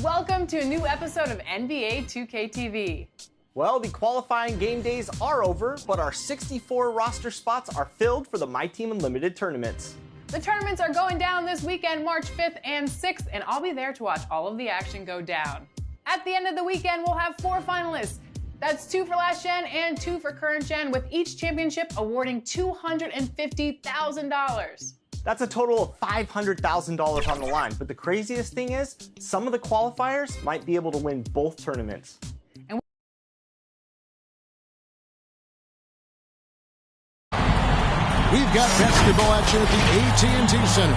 Welcome to a new episode of NBA 2K TV. Well, the qualifying game days are over, but our 64 roster spots are filled for the My Team Unlimited tournaments. The tournaments are going down this weekend, March 5th and 6th, and I'll be there to watch all of the action go down. At the end of the weekend, we'll have 4 finalists. That's 2 for last gen and 2 for current gen, with each championship awarding $250,000. That's a total of $500,000 on the line, but the craziest thing is, some of the qualifiers might be able to win both tournaments. We've got basketball action at the AT&T Center.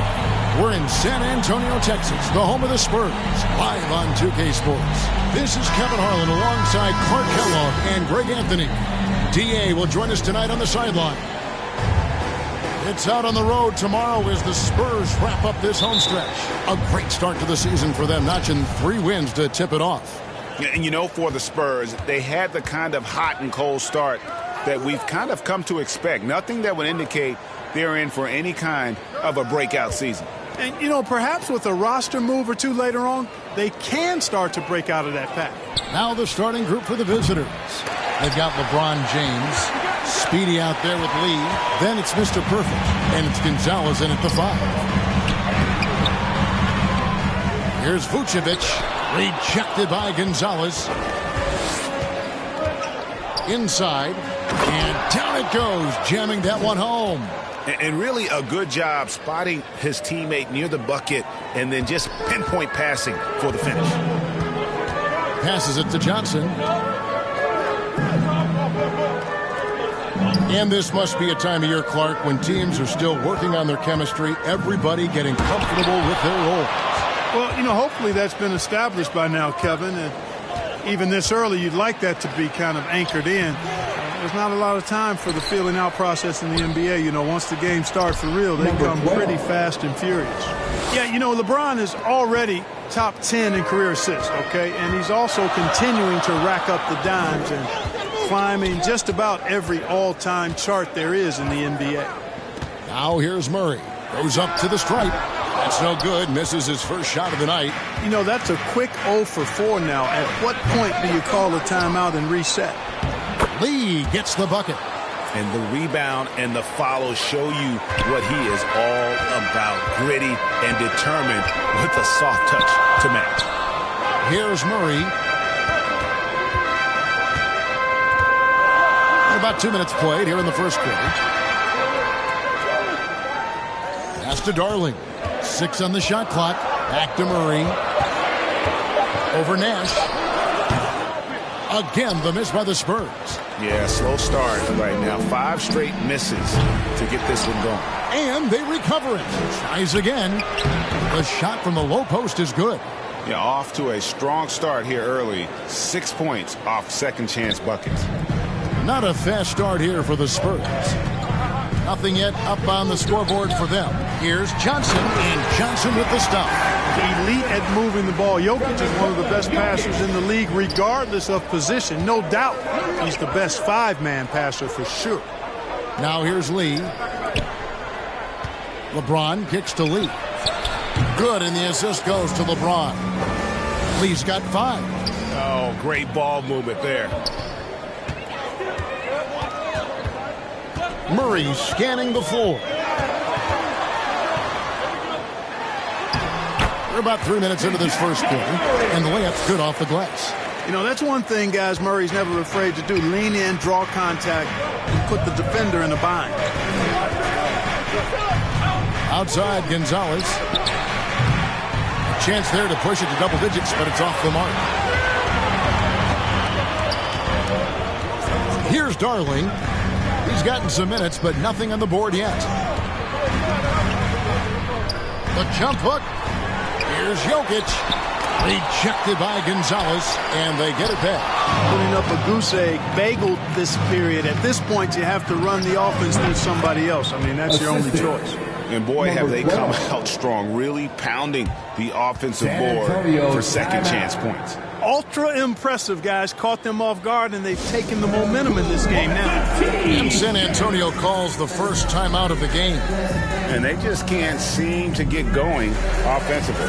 We're in San Antonio, Texas, the home of the Spurs, live on 2K Sports. This is Kevin Harlan alongside Clark Kellogg and Greg Anthony. DA will join us tonight on the sideline. It's out on the road tomorrow as the Spurs wrap up this home stretch. A great start to the season for them, notching 3 wins to tip it off. And you know, for the Spurs, they had the kind of hot and cold start that we've kind of come to expect. Nothing that would indicate they're in for any kind of a breakout season. And, you know, perhaps with a roster move or two later on, they can start to break out of that pack. Now the starting group for the visitors. They've got LeBron James, Speedy out there with Lee. Then it's Mr. Perfect, and it's Gonzalez in at the 5. Here's Vucevic, rejected by Gonzalez. Inside, and down it goes, jamming that one home. And really a good job spotting his teammate near the bucket and then just pinpoint passing for the finish. Passes it to Johnson. And this must be a time of year, Clark, when teams are still working on their chemistry, everybody getting comfortable with their roles. Well, you know, hopefully that's been established by now, Kevin. And even this early, you'd like that to be kind of anchored in. There's not a lot of time for the feeling out process in the NBA. You know, once the game starts for real, they come pretty fast and furious. Yeah, you know, LeBron is already top 10 in career assists, okay? And he's also continuing to rack up the dimes and climbing just about every all-time chart there is in the NBA. Now here's Murray. Goes up to the stripe. That's no good. Misses his first shot of the night. You know, that's a quick 0 for 4 now. At what point do you call a timeout and reset? Lee gets the bucket. And the rebound and the follow show you what he is all about. Gritty and determined with a soft touch to match. Here's Murray. And about 2 minutes played here in the first quarter. Pass to Darling. 6 on the shot clock. Back to Murray. Over Nash. Again, the miss by the Spurs. Yeah, slow start right now. 5 straight misses to get this one going. And they recover it. Tries again. The shot from the low post is good. Yeah, off to a strong start here early. 6 points off second chance buckets. Not a fast start here for the Spurs. Nothing yet up on the scoreboard for them. Here's Johnson, and Johnson with the stop. Elite at moving the ball. Jokic is one of the best passers in the league, regardless of position. No doubt he's the best 5-man passer for sure. Now here's Lee. LeBron kicks to Lee. Good, and the assist goes to LeBron. Lee's got 5. Oh, great ball movement there. Murray scanning the floor. We're about 3 minutes into this first quarter, and the layup's good off the glass. You know, that's one thing, guys, Murray's never afraid to do. Lean in, draw contact, and put the defender in a bind. Outside, Gonzalez. A chance there to push it to double digits, but it's off the mark. Here's Darling. He's gotten some minutes, but nothing on the board yet. The jump hook. Here's Jokic. Rejected by Gonzalez, and they get it back. Putting up a goose egg, bageled this period. At this point, you have to run the offense through somebody else. I mean, that's your only choice. And boy, have they come out strong, really pounding the offensive board for second chance points. Ultra impressive, guys. Caught them off guard, and they've taken the momentum in this game now. And San Antonio calls the first timeout of the game. and they just can't seem to get going offensively.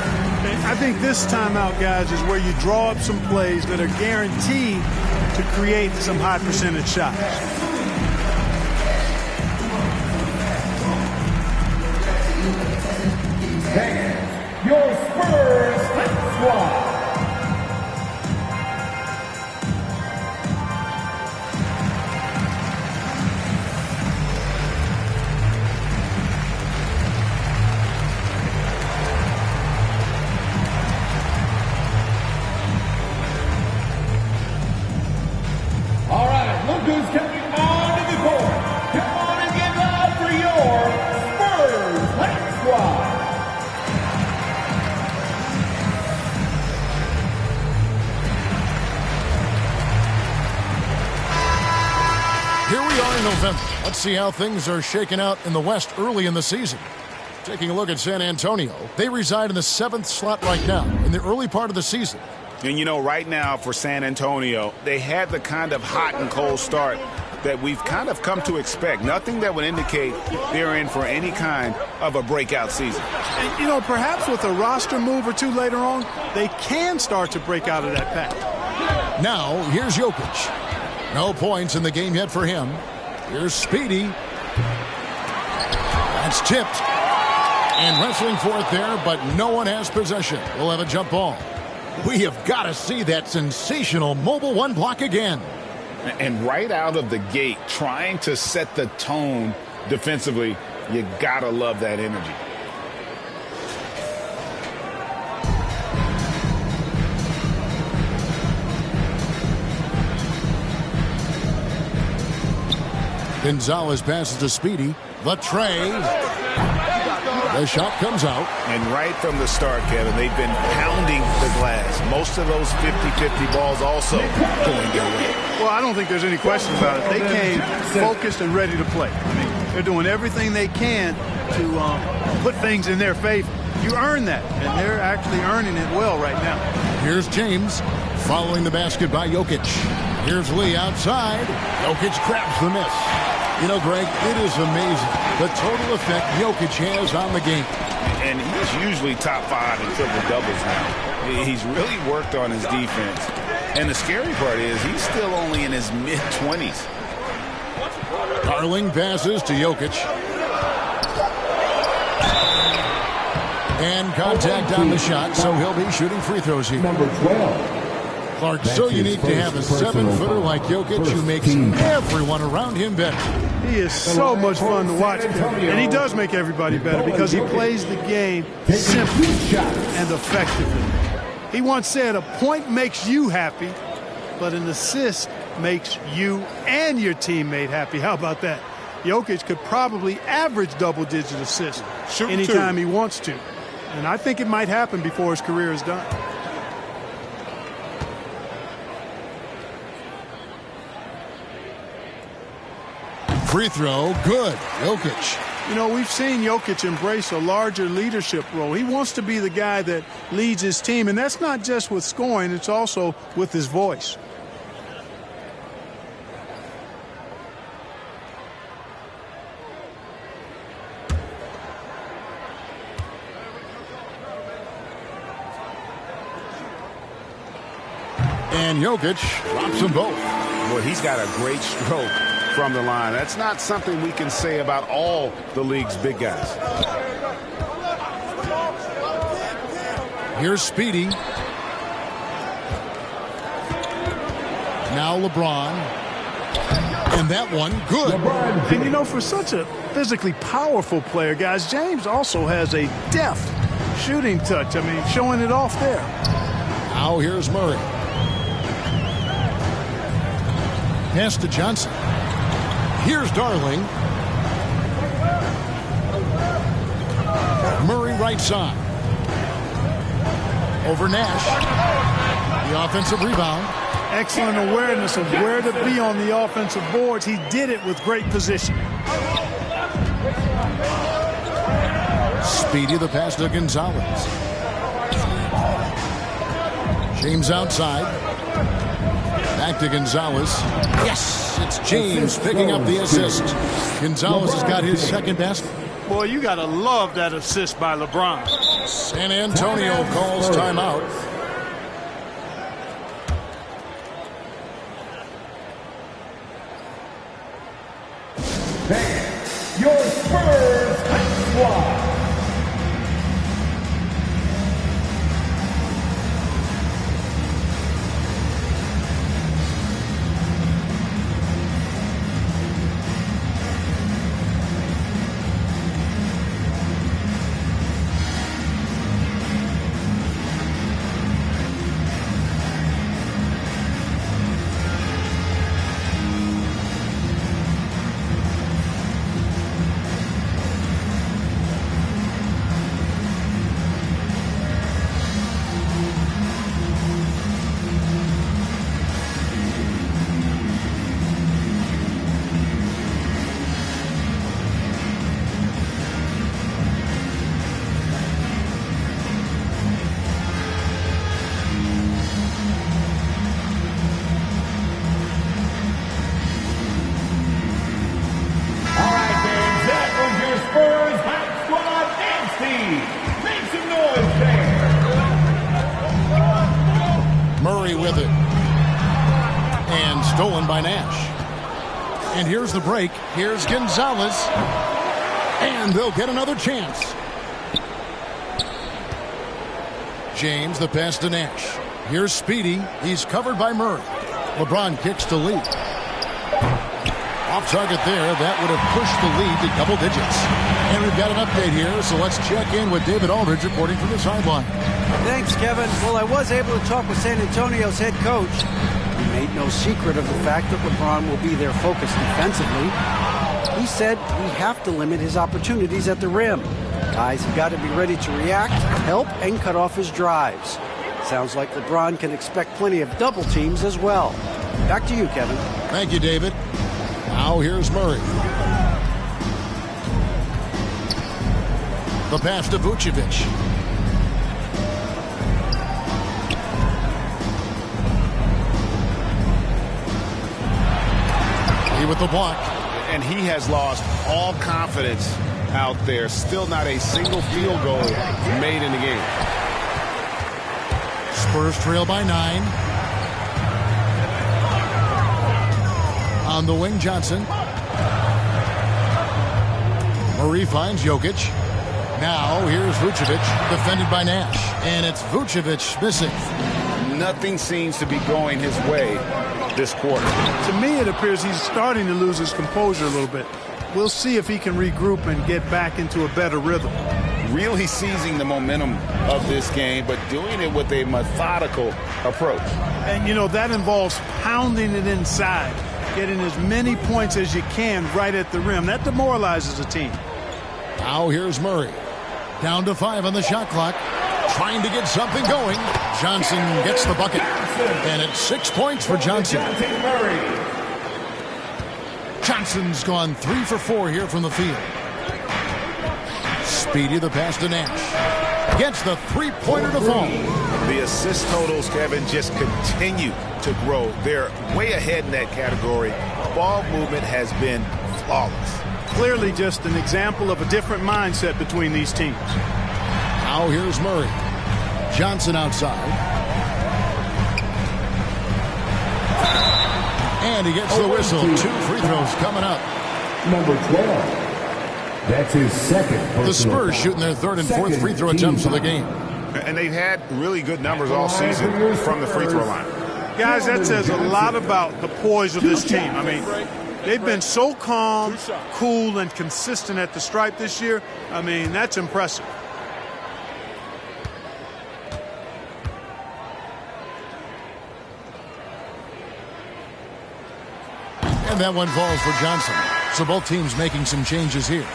I think this timeout, guys, is where you draw up some plays that are guaranteed to create some high percentage shots. That's your Spurs hot squad. All right, look who's coming onto the court. Come on and give it up for your Spurs hot squad. Here we are in November. Let's see how things are shaking out in the West early in the season. Taking a look at San Antonio. They reside in the 7th slot right now in the early part of the season. And, you know, right now for San Antonio, they had the kind of hot and cold start that we've kind of come to expect. Nothing that would indicate they're in for any kind of a breakout season. And, you know, perhaps with a roster move or two later on, they can start to break out of that pack. Now, here's Jokic. No points in the game yet for him. Here's Speedy. That's tipped. And wrestling for it there, but no one has possession. We'll have a jump ball. We have got to see that sensational mobile one block again. And right out of the gate, trying to set the tone defensively, you got to love that energy. Gonzalez passes to Speedy. The tray. The shot comes out. And right from the start, Kevin, they've been pounding the glass. Most of those 50-50 balls also going their way. Well, I don't think there's any question about it. They came focused and ready to play. I mean, they're doing everything they can to put things in their favor. You earn that, and they're actually earning it well right now. Here's James following the basket by Jokic. Here's Lee outside. Jokic grabs the miss. You know, Greg, it is amazing the total effect Jokic has on the game. And he's usually top 5 in triple doubles now. He's really worked on his defense. And the scary part is he's still only in his mid-20s. Darling passes to Jokic. And contact on the shot, so he'll be shooting free throws here. Number 12. Clark, so unique to have a 7-footer like Jokic who makes everyone around him better. He is so much fun to watch, and he does make everybody better because he plays the game simply and effectively. He once said, a point makes you happy, but an assist makes you and your teammate happy. How about that? Jokic could probably average double-digit assists anytime he wants to, and I think it might happen before his career is done. Free throw, good. Jokic. You know, we've seen Jokic embrace a larger leadership role. He wants to be the guy that leads his team, and that's not just with scoring, it's also with his voice. And Jokic drops them both. Well, he's got a great stroke from the line. That's not something we can say about all the league's big guys. Here's Speedy. Now LeBron. And that one, good. And you know, for such a physically powerful player, guys, James also has a deft shooting touch. I mean, showing it off there. Now here's Murray. Pass to Johnson. Here's Darling. Murray right side. Over Nash. The offensive rebound. Excellent awareness of where to be on the offensive boards. He did it with great position. Speedy the pass to Gonzalez. James outside. Back to Gonzalez. Yes, it's James picking up the assist. Gonzalez has got his second basket. Boy, you got to love that assist by LeBron. San Antonio calls timeout. Your Spurs squad. Murray with it. And stolen by Nash. And here's the break. Here's Gonzalez. And they'll get another chance. James, the pass to Nash. Here's Speedy. He's covered by Murray. LeBron kicks to lead. Off target there. That would have pushed the lead to double digits. And we've got an update here, so let's check in with David Aldridge reporting from the sideline. Thanks, Kevin. Well, I was able to talk with San Antonio's head coach. He made no secret of the fact that LeBron will be their focus defensively. He said we have to limit his opportunities at the rim. Guys have got to be ready to react, help, and cut off his drives. Sounds like LeBron can expect plenty of double teams as well. Back to you, Kevin. Thank you, David. Now here's Murray. The pass to Vucevic. He with the block. And he has lost all confidence out there. Still not a single field goal made in the game. Spurs trail by 9. On the wing, Johnson. Murray finds Jokic. Now here's Vucevic, defended by Nash. And it's Vucevic missing. Nothing seems to be going his way this quarter. To me, it appears he's starting to lose his composure a little bit. We'll see if he can regroup and get back into a better rhythm. Really seizing the momentum of this game, but doing it with a methodical approach. And, you know, that involves pounding it inside, getting as many points as you can right at the rim. That demoralizes a team. Now here's Murray. Down to 5 on the shot clock. Trying to get something going. Johnson gets the bucket. And it's 6 points for Johnson. Johnson's gone 3 for 4 here from the field. Speedy, the pass to Nash. Gets the three-pointer to fall. The assist totals, Kevin, just continue to grow. They're way ahead in that category. Ball movement has been flawless. Clearly just an example of a different mindset between these teams. Now here's Murray. Johnson outside. And he gets the whistle. 2 free throws coming up. Number 12. That's his second. The Spurs shooting their 3rd and 4th free throw attempts of the game. And they've had really good numbers all season from the free throw line. Guys, that says a lot about the poise of this team. I mean, they've been so calm, cool, and consistent at the stripe this year. I mean, that's impressive. And that one falls for Johnson. So both teams making some changes here.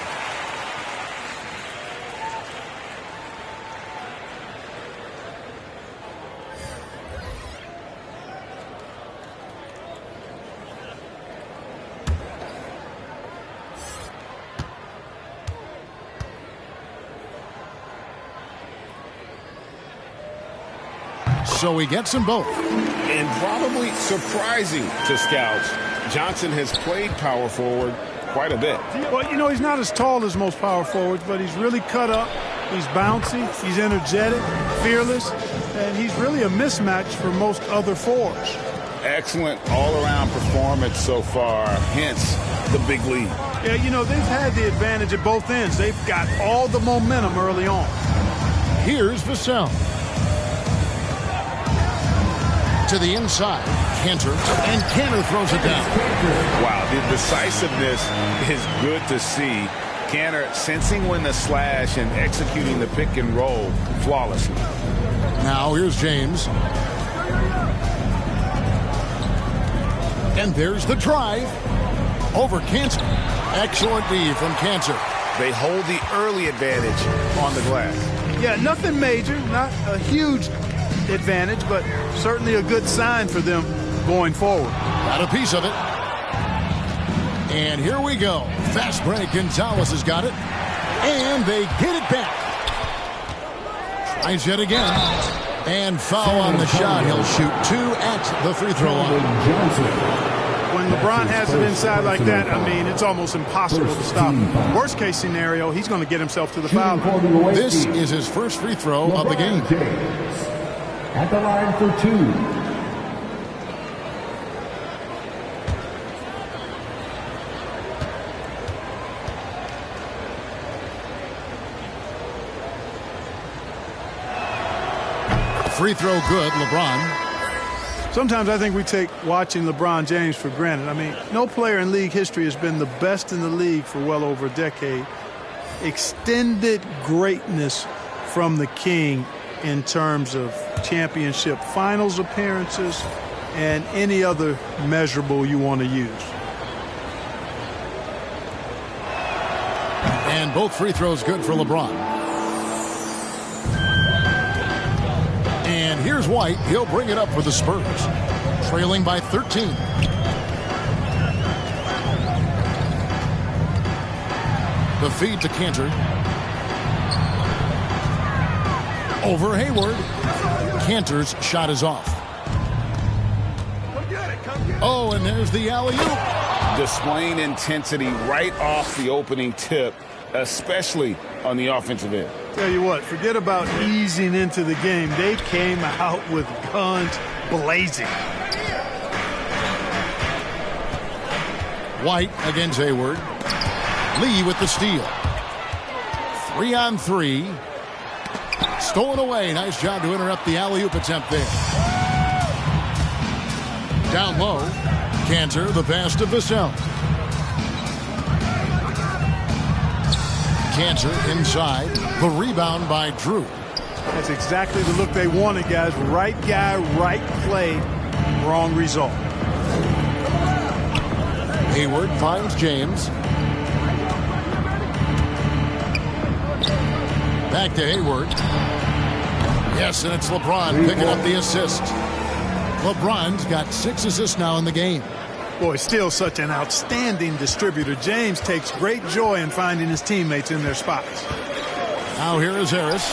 So he gets them both. And probably surprising to scouts, Johnson has played power forward quite a bit. Well, you know, he's not as tall as most power forwards, but he's really cut up. He's bouncy, he's energetic, fearless, and he's really a mismatch for most other fours. Excellent all-around performance so far, hence the big lead. Yeah, you know, they've had the advantage at both ends. They've got all the momentum early on. Here's Vassell. To the inside, Cantor, and Cantor throws it down. Wow, the decisiveness is good to see. Cantor sensing when to slash and executing the pick and roll flawlessly. Now here's James. And there's the drive over Cantor. Excellent D from Cantor. They hold the early advantage on the glass. Yeah, nothing major, not a huge advantage, but certainly a good sign for them going forward. Got a piece of it. And here we go. Fast break. Gonzalez has got it. And they get it back. Tries yet again. And foul on the shot. He'll shoot 2 at the free throw line. When LeBron has it inside like that, I mean, it's almost impossible to stop him. Worst case scenario, he's going to get himself to the foul line. This is his first free throw of the game. At the line for 2. Free throw good, LeBron. Sometimes I think we take watching LeBron James for granted. I mean, no player in league history has been the best in the league for well over a decade. Extended greatness from the king in terms of championship finals appearances and any other measurable you want to use. And both free throws good for LeBron. And here's White. He'll bring it up for the Spurs. Trailing by 13. The feed to Cantor. Over Hayward. Cantor's shot is off. Oh, and there's the alley-oop. Displaying intensity right off the opening tip, especially on the offensive end. Tell you what, forget about easing into the game. They came out with guns blazing. White against Hayward. Lee with the steal. 3-on-3. Stolen away. Nice job to interrupt the alley-oop attempt there. Down low. Cantor, the pass to Vassell. Cantor inside. The rebound by Drew. That's exactly the look they wanted, guys. Right guy, right play, wrong result. Hayward finds James. Back to Hayward. Yes, and it's LeBron picking up the assist. LeBron's got 6 assists now in the game. Boy, still such an outstanding distributor. James takes great joy in finding his teammates in their spots. Now here is Harris.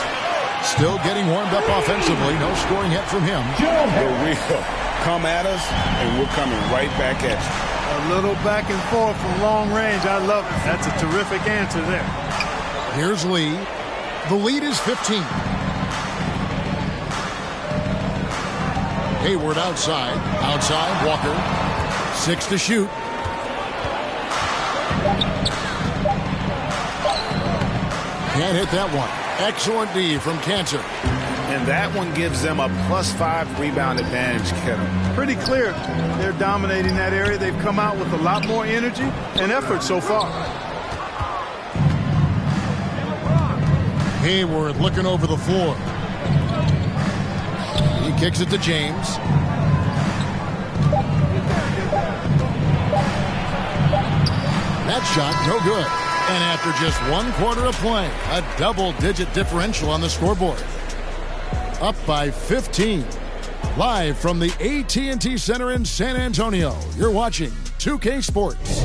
Still getting warmed up offensively. No scoring yet from him. For real. Come at us, and we're coming right back at you. A little back and forth from long range. I love it. That's a terrific answer there. Here's Lee. The lead is 15. Hayward outside. Outside, Walker. 6 to shoot. Can't hit that one. Excellent D from Cantor. And that one gives them a +5 rebound advantage, Kevin. Pretty clear. They're dominating that area. They've come out with a lot more energy and effort so far. Hayward looking over the floor. He kicks it to James. That shot, no good. And after just 1 quarter of play, a double-digit differential on the scoreboard. Up by 15. Live from the AT&T Center in San Antonio, you're watching 2K Sports.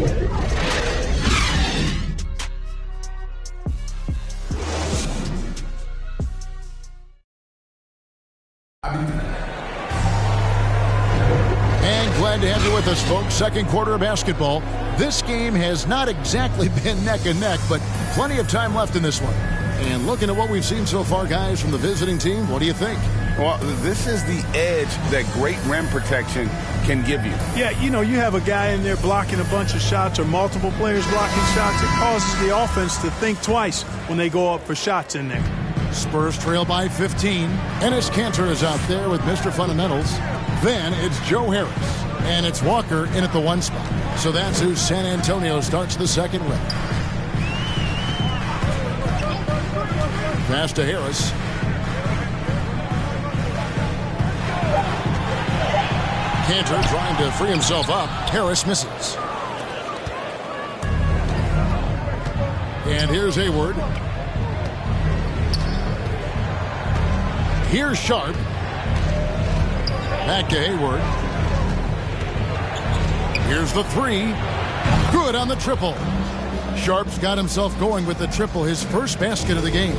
Glad to have you with us, folks. Second quarter of basketball. This game has not exactly been neck and neck, but plenty of time left in this one. And looking at what we've seen so far, guys, from the visiting team, what do you think? Well, this is the edge that great rim protection can give you. Yeah, you know, you have a guy in there blocking a bunch of shots or multiple players blocking shots. It causes the offense to think twice when they go up for shots in there. Spurs trail by 15. Enes Kanter is out there with Mr. Fundamentals. Then it's Joe Harris. And it's Walker in at the 1 spot. So that's who San Antonio starts the second with. Pass to Harris. Kanter trying to free himself up. Harris misses. And here's Hayward. Here's Sharp. Back to Hayward. Here's the 3. Good on the triple. Sharp's got himself going with the triple, his first basket of the game.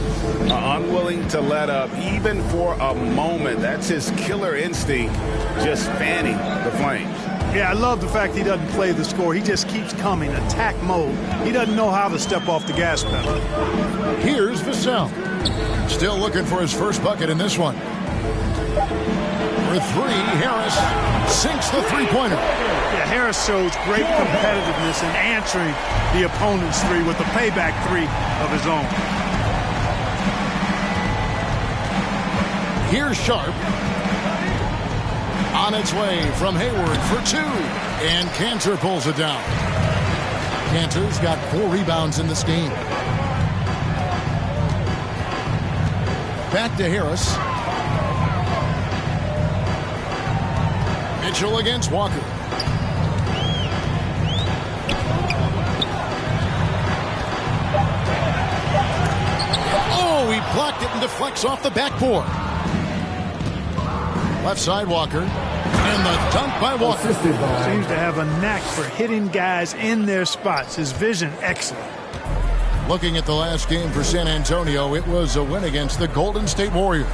Unwilling to let up, even for a moment. That's his killer instinct, just fanning the flames. Yeah, I love the fact he doesn't play the score. He just keeps coming, attack mode. He doesn't know how to step off the gas pedal. Here's Vassell. Still looking for his first bucket in this one. For 3, Harris sinks the three-pointer. Yeah, Harris shows great competitiveness in answering the opponent's 3 with a payback 3 of his own. Here's Sharp. On its way from Hayward for 2. And Kanter pulls it down. Kanter's got 4 rebounds in this game. Back to Harris. Mitchell against Walker. Oh, he blocked it and deflects off the backboard. Left side Walker. And the dunk by Walker. Seems to have a knack for hitting guys in their spots. His vision excellent. Looking at the last game for San Antonio, it was a win against the Golden State Warriors.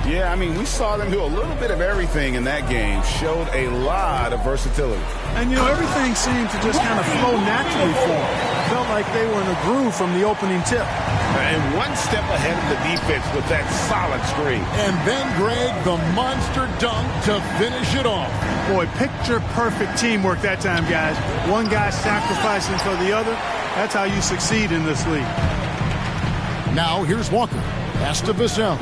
Yeah, I mean, we saw them do a little bit of everything in that game. Showed a lot of versatility. And, you know, everything seemed to just kind of flow naturally for them. Felt like they were in a groove from the opening tip. And one step ahead of the defense with that solid screen. And then Greg, the monster dunk to finish it off. Boy, picture-perfect teamwork that time, guys. One guy sacrificing for the other. That's how you succeed in this league. Now here's Walker. Pass to Vassell.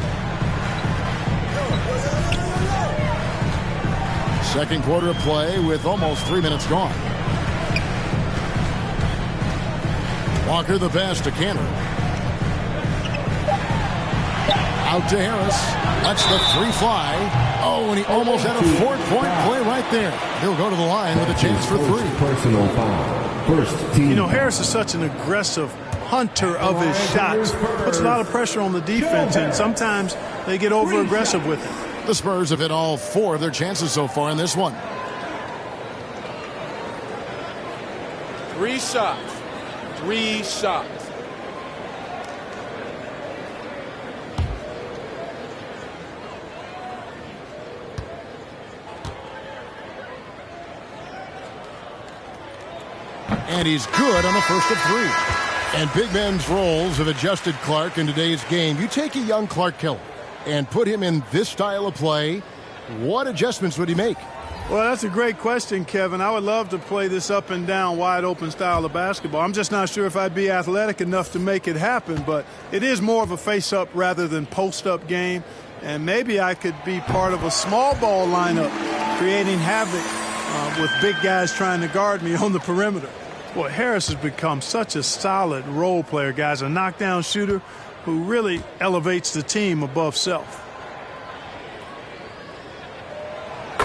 Second quarter of play with almost 3 minutes gone. Walker the pass to Kanter. Out to Harris. That's the 3 fly. Oh, and he almost had a 4-point play right there. He'll go to the line with a chance for 3. Personal foul. First team. You know, Harris is such an aggressive hunter of his shots. Puts a lot of pressure on the defense, and sometimes they get over-aggressive with it. The Spurs have hit all 4 of their chances so far in this one. 3 shots. 3 shots. And he's good on the first of 3. And big men's roles have adjusted Clark in today's game. You take a young Clark Keller and put him in this style of play, what adjustments would he make? Well, that's a great question, Kevin. I would love to play this up and down, wide open style of basketball. I'm just not sure if I'd be athletic enough to make it happen, but it is more of a face-up rather than post-up game. And maybe I could be part of a small ball lineup, creating havoc with big guys trying to guard me on the perimeter. Boy, Harris has become such a solid role player, guys, a knockdown shooter who really elevates the team above self.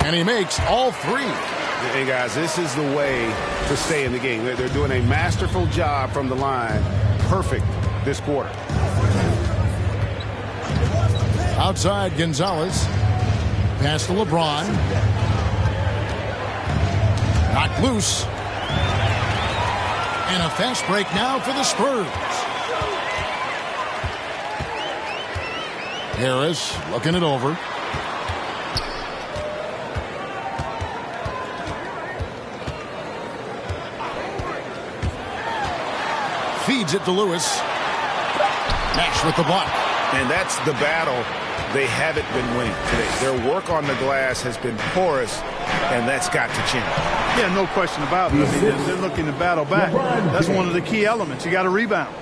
And he makes all 3. Hey, guys, this is the way to stay in the game. They're doing a masterful job from the line. Perfect this quarter. Outside Gonzalez. Pass to LeBron. Knocked loose. And a fast break now for the Spurs. Harris looking it over. Feeds it to Lewis. Nash with the block. And that's the battle they haven't been winning today. Their work on the glass has been porous, and that's got to change. Yeah, no question about it. I mean, they're looking to battle back. That's one of the key elements. You got to rebound.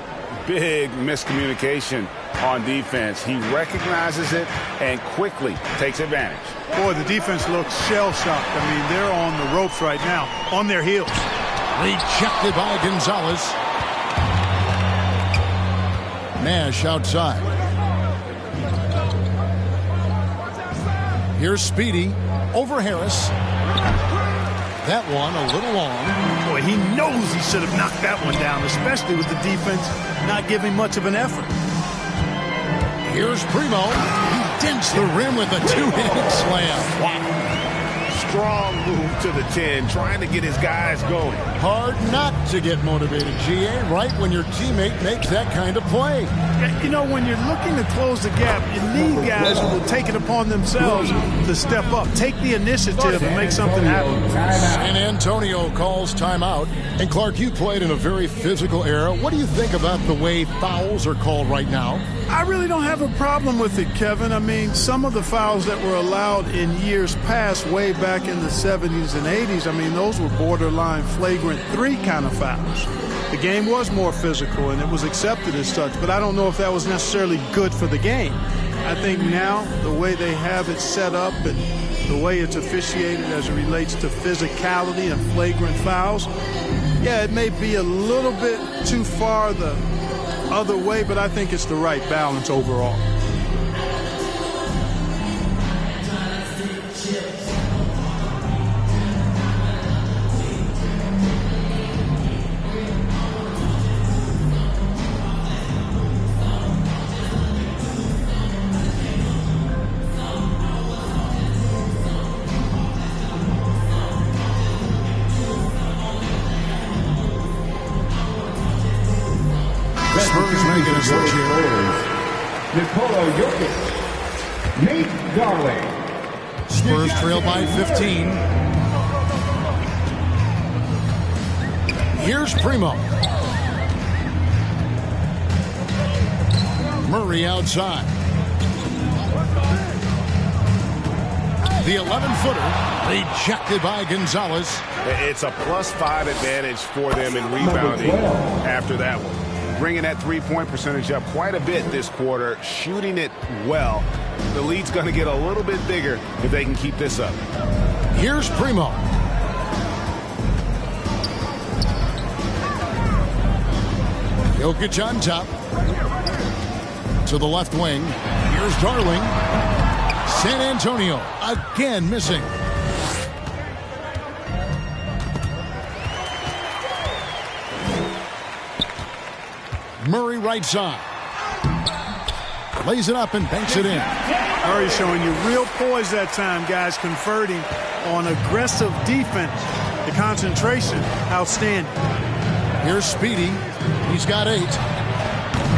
Big miscommunication on defense. He recognizes it and quickly takes advantage. Boy, the defense looks shell-shocked. I mean, they're on the ropes right now, on their heels. Rejected by Gonzalez. Nash outside. Here's Speedy over Harris. That one a little long. Boy, he knows he should have knocked that one down, especially with the defense not giving much of an effort. Here's Primo. He dents the rim with a two-handed slam. Wow. Strong move to the 10, trying to get his guys going. Hard not to get motivated, GA, right when your teammate makes that kind of play. You know, when you're looking to close the gap, you need guys who will take it upon themselves to step up, take the initiative and make something happen. San Antonio calls timeout. And Clark, you played in a very physical era. What do you think about the way fouls are called right now? I really don't have a problem with it, Kevin. I mean, some of the fouls that were allowed in years past, way back in the 70s and 80s, I mean, those were borderline flagrant 3 kind of fouls. The game was more physical, and it was accepted as such, but I don't know if that was necessarily good for the game. I think now, the way they have it set up and the way it's officiated as it relates to physicality and flagrant fouls, yeah, it may be a little bit too far the other way, but I think it's the right balance overall. Spurs making a switch here. Nikola Jokic, Nate Darling. Spurs trail by 15. Here's Primo. Murray outside. The 11-footer rejected by Gonzalez. It's a +5 advantage for them in rebounding after that one. Bringing that three-point percentage up quite a bit this quarter, shooting it well. The lead's going to get a little bit bigger if they can keep this up. Here's Primo. Jokic on top. To the left wing. Here's Darling. San Antonio again missing. Murray right side. Lays it up and banks it in. Murray showing you real poise that time, guys, converting on aggressive defense. The concentration, outstanding. Here's Speedy. He's got 8.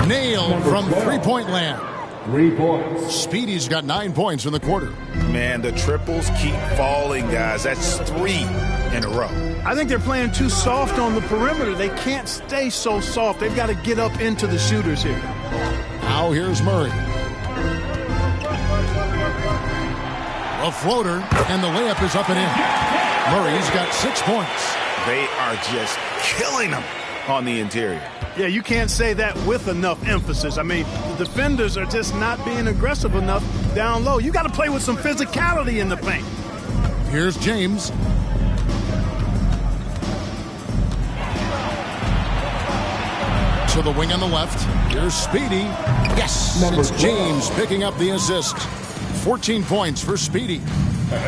Nailed from three-point land. 3 points. Speedy's got 9 points in the quarter. Man, the triples keep falling, guys. That's 3 in a row. I think they're playing too soft on the perimeter. They can't stay so soft. They've got to get up into the shooters here. Now here's Murray. A floater, and the layup is up and in. Murray's got 6 points. They are just killing them on the interior. Yeah, you can't say that with enough emphasis. I mean, the defenders are just not being aggressive enough down low. You got to play with some physicality in the paint. Here's James. To the wing on the left. Here's Speedy. Yes, it's James picking up the assist. 14 points for Speedy.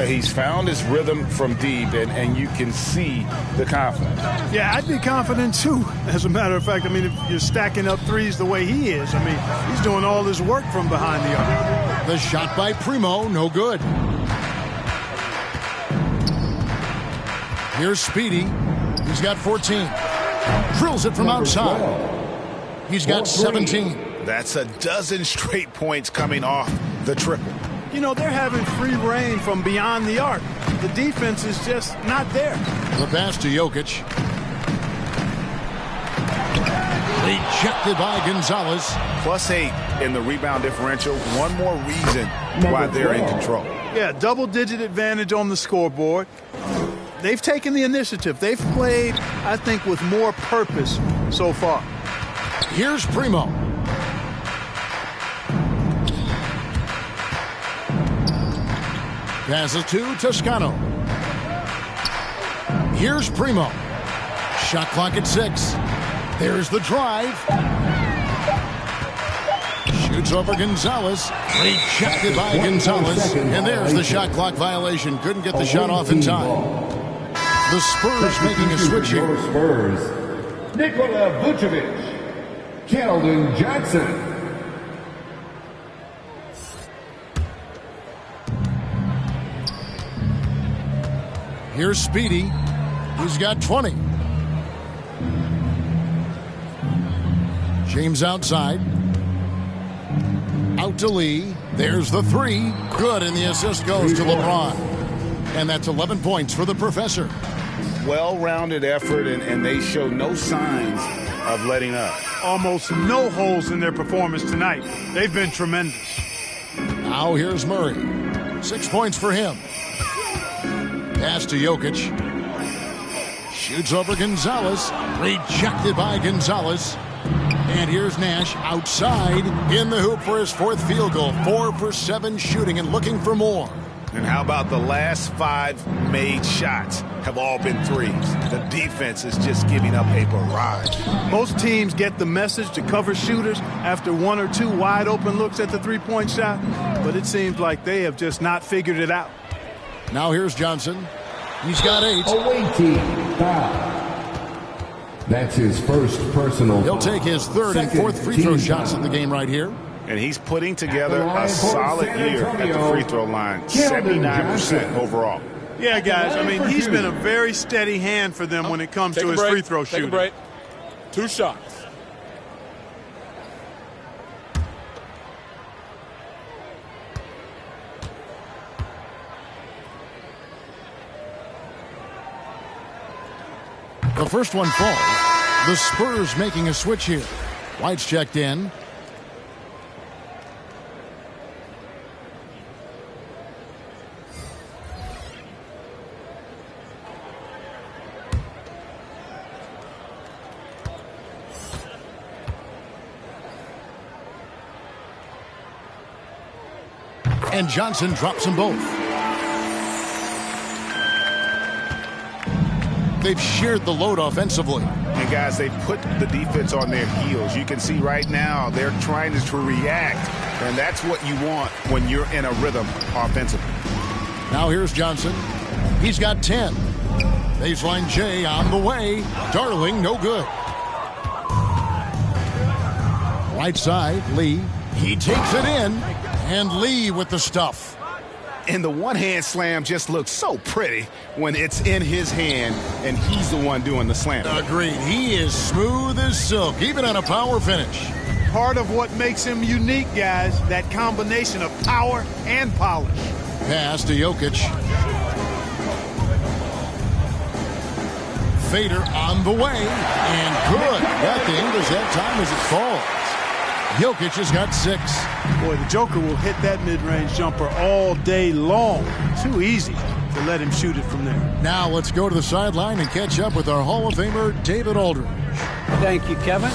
He's found his rhythm from deep, and you can see the confidence. Yeah, I'd be confident too. As a matter of fact, I mean, if you're stacking up threes the way he is, I mean, he's doing all his work from behind the arc. The shot by Primo, no good. Here's Speedy. He's got 14. Drills it from outside. He's got 17. That's a dozen straight points coming off the triple. You know, they're having free reign from beyond the arc. The defense is just not there. The pass to Jokic. Rejected by Gonzalez. +8 in the rebound differential. One more reason why they're in control. Yeah, double-digit advantage on the scoreboard. They've taken the initiative. They've played, I think, with more purpose so far. Here's Primo. Passes to Toscano. Here's Primo. Shot clock at 6. There's the drive. Shoots over Gonzalez. Rejected by Gonzalez. And there's the shot clock violation. Couldn't get the shot off in time. The Spurs making a switch here. Spurs, Nikola Vucevic, Keldon Johnson. Here's Speedy. He's got 20. James outside. Out to Lee. There's the 3. Good, and the assist goes to LeBron. And that's 11 points for the professor. Well-rounded effort, and they show no signs of letting up. Almost no holes in their performance tonight. They've been tremendous. Now here's Murray. 6 points for him. Pass to Jokic. Shoots over Gonzalez. Rejected by Gonzalez. And here's Nash outside in the hoop for his 4th field goal. 4 for 7 shooting and looking for more. And how about the last 5 made shots have all been threes? The defense is just giving up a barrage. Most teams get the message to cover shooters after 1 or 2 wide open looks at the three-point shot, but it seems like they have just not figured it out. Now here's Johnson. He's got 8. Away team foul. That's his first personal. He'll take his 3rd and 4th free throw shots in the game right here. And he's putting together a solid year at the free throw line. 79% overall. Yeah, guys, I mean, he's been a very steady hand for them when it comes to his free throw shooting. Take a break. 2 shots. The first one falls. The Spurs making a switch here. White's checked in. And Johnson drops them both. They've shared the load offensively. And guys, they put the defense on their heels. You can see right now they're trying to react, and that's what you want when you're in a rhythm offensively. Now here's Johnson. He's got 10. Baseline J on the way. Darling, no good. Right side, Lee. He takes it in, and Lee with the stuff. And the one-hand slam just looks so pretty when it's in his hand and he's the one doing the slam. Agreed. He is smooth as silk, even on a power finish. Part of what makes him unique, guys, that combination of power and polish. Pass to Jokic. Fader on the way, and good. Got the English that time as it falls. Jokic has got 6. Boy, the Joker will hit that mid-range jumper all day long. Too easy to let him shoot it from there. Now let's go to the sideline and catch up with our Hall of Famer, David Aldridge. Thank you, Kevin.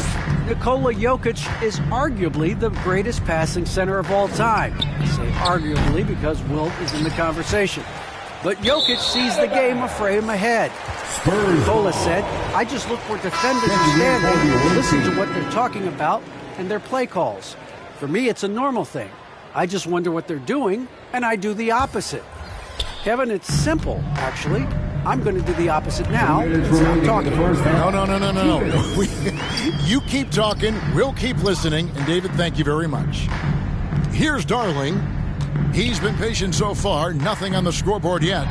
Nikola Jokic is arguably the greatest passing center of all time. I say arguably because Wilt is in the conversation. But Jokic sees the game a frame ahead. Nikola said, I just look for defenders standing, listen to what they're talking about, and their play calls. For me, it's a normal thing. I just wonder what they're doing, and I do the opposite. Kevin, it's simple, actually. I'm going to do the opposite now. Stop talking. No. You keep talking, we'll keep listening, and David, thank you very much. Here's Darling. He's been patient so far, nothing on the scoreboard yet.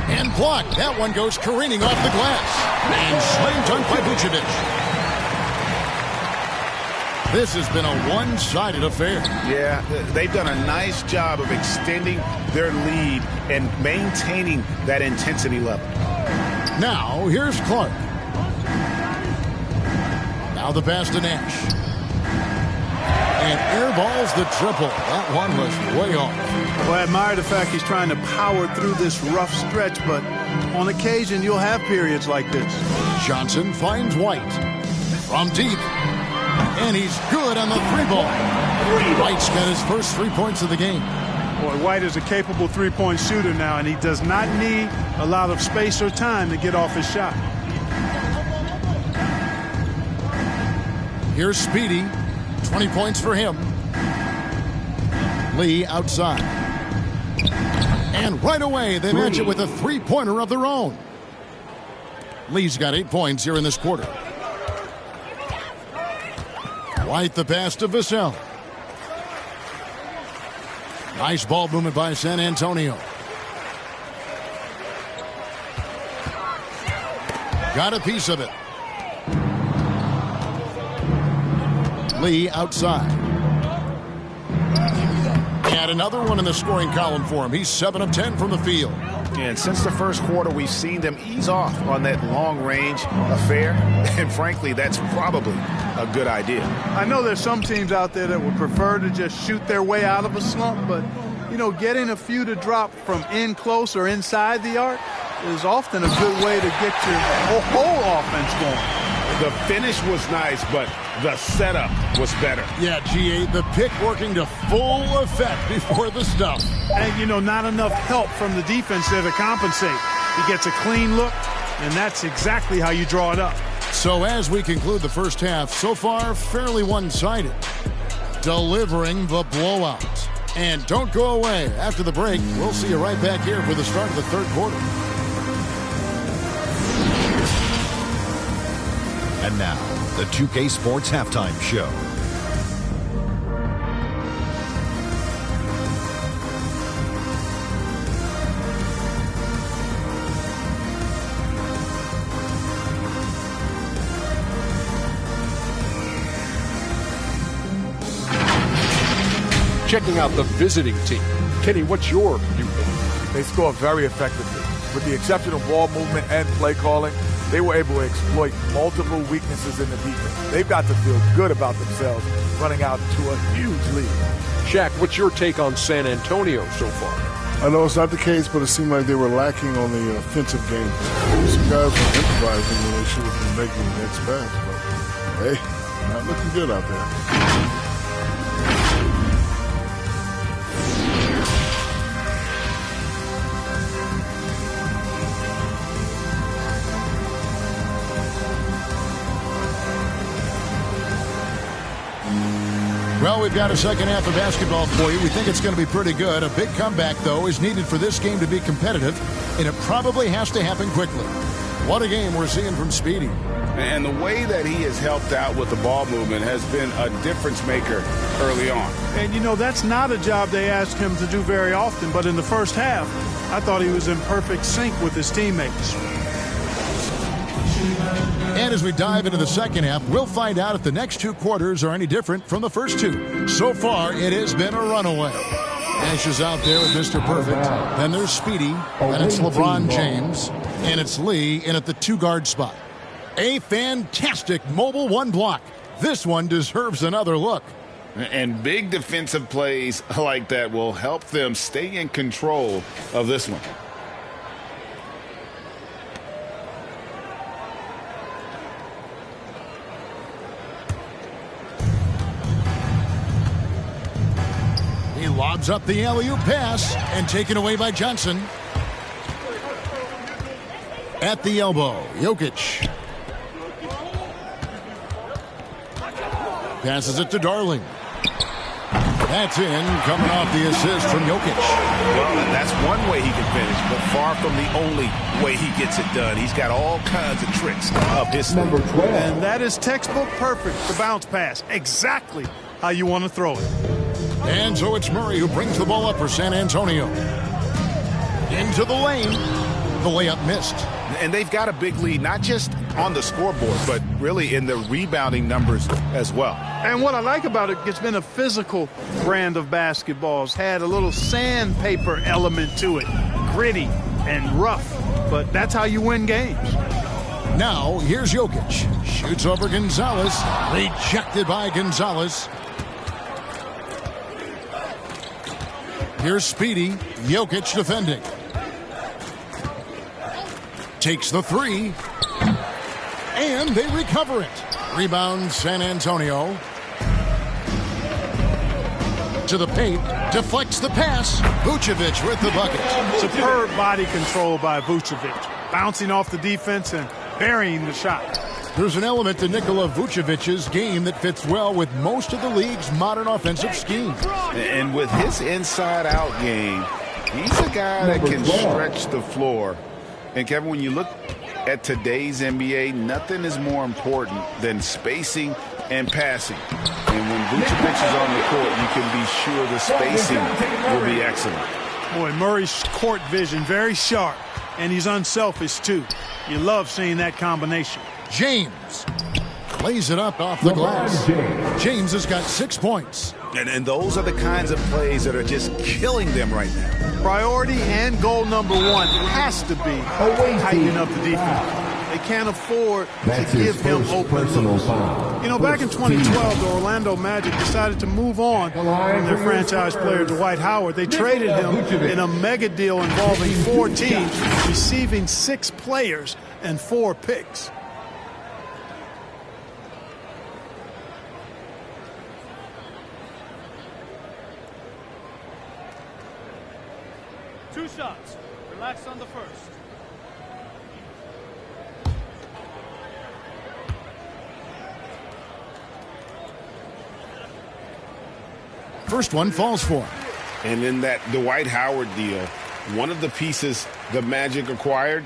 And blocked. That one goes careening off the glass. And slam dunk by Vucevic. This has been a one-sided affair. Yeah, they've done a nice job of extending their lead and maintaining that intensity level. Now, here's Clark. Now the pass to Nash. And airballs the triple. That one was way off. Well, I admire the fact he's trying to power through this rough stretch, but on occasion you'll have periods like this. Johnson finds White from deep. And he's good on the three ball. White's got his first 3 points of the game. Boy, White is a capable three-point shooter now, and he does not need a lot of space or time to get off his shot. Here's Speedy. 20 points for him. Lee outside. And right away, they match it with a three-pointer of their own. Lee's got 8 points here in this quarter. White the pass to Vassell. Nice ball movement by San Antonio. Got a piece of it. Lee outside. And another one in the scoring column for him. He's 7 of 10 from the field. And since the first quarter, we've seen them ease off on that long-range affair. And frankly, that's probably a good idea. I know there's some teams out there that would prefer to just shoot their way out of a slump, but, you know, getting a few to drop from in close or inside the arc is often a good way to get your whole offense going. The finish was nice, but the setup was better. Yeah, GA, the pick working to full effect before the stuff. And, you know, not enough help from the defense there to compensate. He gets a clean look, and that's exactly how you draw it up. So as we conclude the first half, so far fairly one-sided. Delivering the blowout. And don't go away. After the break, we'll see you right back here for the start of the third quarter. And now, the 2K Sports Halftime Show. Checking out the visiting team. Kenny, what's your view? They score very effectively. With the exception of ball movement and play calling, they were able to exploit multiple weaknesses in the defense. They've got to feel good about themselves running out to a huge lead. Shaq, what's your take on San Antonio so far? I know it's not the case, but it seemed like they were lacking on the offensive game. Some guys were improvising when they should have been making the next pass. But, hey, not looking good out there. Well, we've got a second half of basketball for you. We think it's going to be pretty good. A big comeback, though, is needed for this game to be competitive, and it probably has to happen quickly. What a game we're seeing from Speedy. And the way that he has helped out with the ball movement has been a difference maker early on. And, you know, that's not a job they ask him to do very often, but in the first half, I thought he was in perfect sync with his teammates. And as we dive into the second half, we'll find out if the next two quarters are any different from the first two. So far, it has been a runaway. Nash is out there with Mr. Perfect. Then there's Speedy. Then it's LeBron James. And it's Lee in at the two-guard spot. A fantastic mobile one block. This one deserves another look. And big defensive plays like that will help them stay in control of this one. He lobs up the alley-oop pass and taken away by Johnson. At the elbow, Jokic. Passes it to Darling. That's in, coming off the assist from Jokic. Well, that's one way he can finish, but far from the only way he gets it done. He's got all kinds of tricks up his sleeve. Number 12. And that is textbook perfect, the bounce pass. Exactly how you want to throw it. And so it's Murray who brings the ball up for San Antonio. Into the lane. The layup missed. And they've got a big lead, not just on the scoreboard, but really in the rebounding numbers as well. And what I like about it, it's been a physical brand of basketball. It's had a little sandpaper element to it. Gritty and rough, but that's how you win games. Now, here's Jokic. Shoots over Gonzalez. Rejected by Gonzalez. Here's Speedy. Jokic defending. Takes the three. And they recover it. Rebound San Antonio. To the paint. Deflects the pass. Vucevic with the bucket. Superb body control by Vucevic. Bouncing off the defense and burying the shot. There's an element to Nikola Vucevic's game that fits well with most of the league's modern offensive scheme. And with his inside-out game, he's a guy that can stretch the floor. And, Kevin, when you look at today's NBA, nothing is more important than spacing and passing. And when Vucevic is on the court, you can be sure the spacing will be excellent. Boy, Murray's court vision, very sharp. And he's unselfish, too. You love seeing that combination. James lays it up off the glass. James has got 6 points. And those are the kinds of plays that are just killing them right now. Priority and goal number one has to be tightening up the defense. They can't afford to give him open looks. You know, back in 2012, the Orlando Magic decided to move on from their franchise player, Dwight Howard. They traded him in a mega deal involving 4 teams, receiving 6 players and 4 picks. Two shots. Relax on the first. First one falls for him. And in that Dwight Howard deal, one of the pieces the Magic acquired,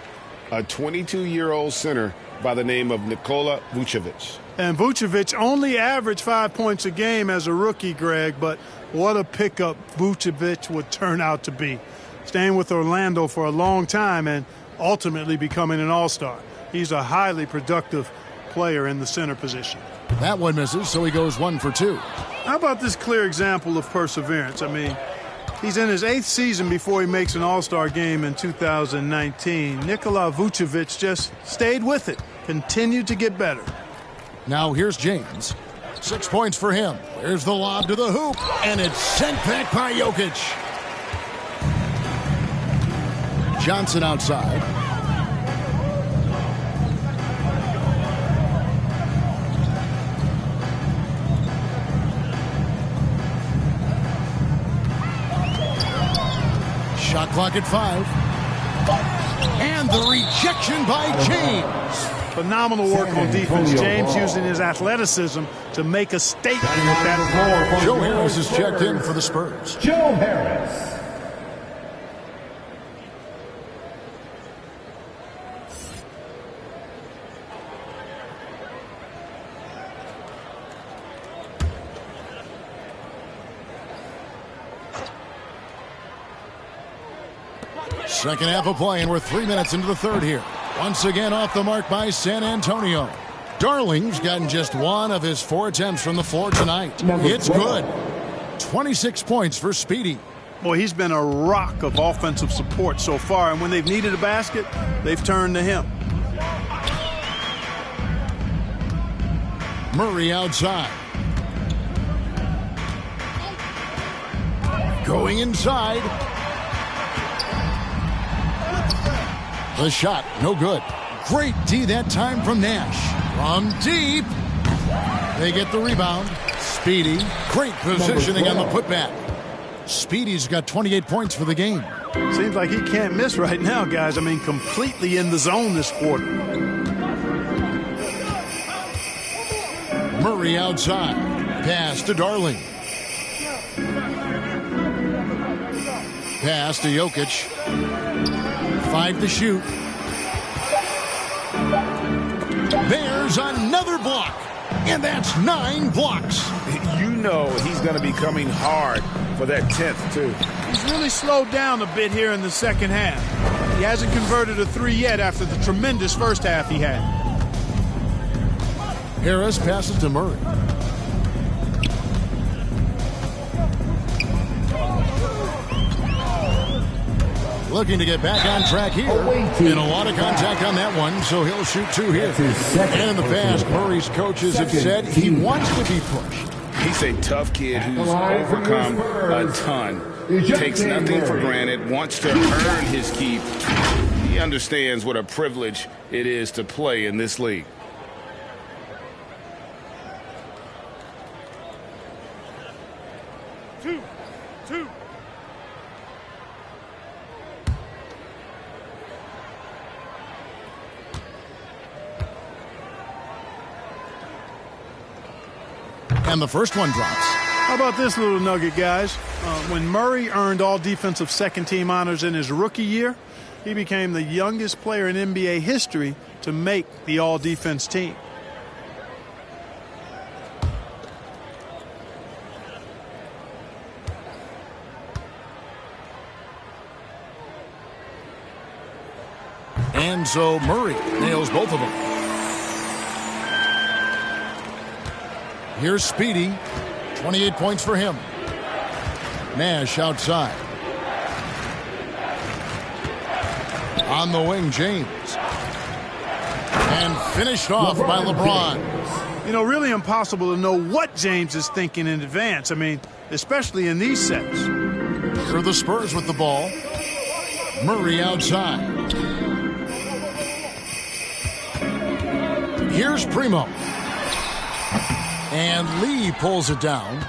a 22-year-old center by the name of Nikola Vucevic. And Vucevic only averaged 5 points a game as a rookie, Greg, but what a pickup Vucevic would turn out to be. Staying with Orlando for a long time and ultimately becoming an all-star. He's a highly productive player in the center position. That one misses, so he goes 1 for 2. How about this clear example of perseverance? I mean, he's in his 8th season before he makes an all-star game in 2019. Nikola Vucevic just stayed with it, continued to get better. Now here's James. 6 points for him. There's the lob to the hoop, and it's sent back by Jokic. Johnson outside. Shot clock at 5. And the rejection by James. Phenomenal work on defense. James using his athleticism to make a statement with that. Joe Harris is checked in for the Spurs. Joe Harris. Second half of play, and we're 3 minutes into the third here. Once again off the mark by San Antonio. Darling's gotten just 1 of his 4 attempts from the floor tonight. It's good. 26 points for Speedy. Boy, he's been a rock of offensive support so far, and when they've needed a basket, they've turned to him. Murray outside. Going inside. The shot, no good. Great D that time from Nash. From deep. They get the rebound. Speedy. Great positioning on the putback. Speedy's got 28 points for the game. Seems like he can't miss right now, guys. I mean, completely in the zone this quarter. Murray outside. Pass to Darling. Pass to Jokic. 5 to shoot. There's another block. And that's 9 blocks. You know he's going to be coming hard for that 10th, too. He's really slowed down a bit here in the second half. He hasn't converted a 3 yet after the tremendous first half he had. Harris passes to Murray. looking to get back on track here. And a lot of contact on that one, so he'll shoot 2 here. And in the past, Murray's coaches have said he wants to be pushed. He's a tough kid who's overcome a ton. Takes nothing for granted, wants to earn his keep. He understands what a privilege it is to play in this league. Two. And the first one drops. How about this little nugget, guys? When Murray earned all defensive second-team honors in his rookie year, he became the youngest player in NBA history to make the all-defense team. And so Murray nails both of them. Here's Speedy. 28 points for him. Nash outside. On the wing, James. And finished off by LeBron. You know, really impossible to know what James is thinking in advance. I mean, especially in these sets. Here are the Spurs with the ball. Murray outside. Here's Primo. And Lee pulls it down.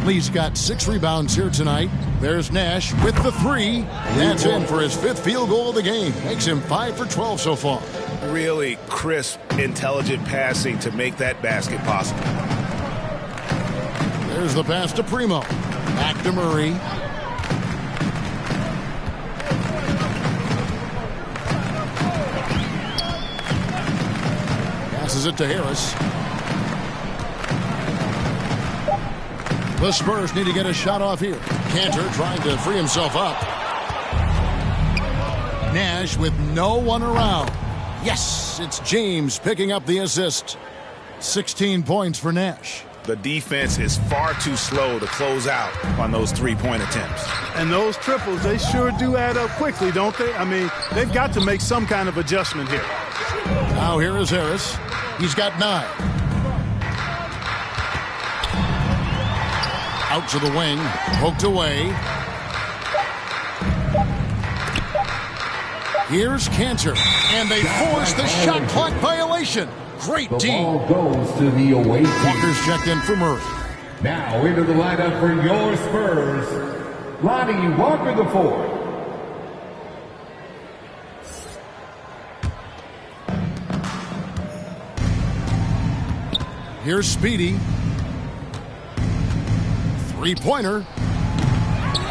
Lee's got 6 rebounds here tonight. There's Nash with the 3. That's in for his 5th field goal of the game. Makes him 5 for 12 so far. Really crisp, intelligent passing to make that basket possible. There's the pass to Primo. Back to Murray. Passes it to Harris. The Spurs need to get a shot off here. Cantor trying to free himself up. Nash with no one around. Yes, it's James picking up the assist. 16 points for Nash. The defense is far too slow to close out on those 3-point attempts. And those triples, they sure do add up quickly, don't they? I mean, they've got to make some kind of adjustment here. Now here is Harris. He's got 9. Out to the wing, poked away. Here's Cantor, and they force the shot clock violation. Great the team. ball goes to the away team. Walker's checked in for Murray. Now into the lineup for your Spurs, Lonnie Walker the fourth. Here's Speedy. 3-pointer.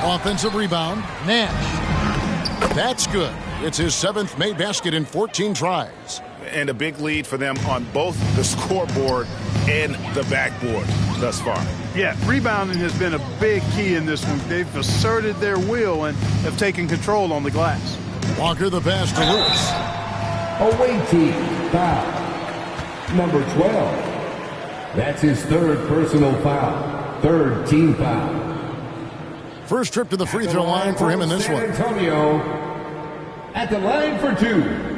Offensive rebound. Nash. That's good. It's his 7th made basket in 14 tries. And a big lead for them on both the scoreboard and the backboard thus far. Yeah, rebounding has been a big key in this one. They've asserted their will and have taken control on the glass. Walker the pass to Lewis. Away team foul. Number 12. That's his 3rd personal foul. 3rd team foul. First trip to the free throw line for him in this one. San Antonio at the line for 2.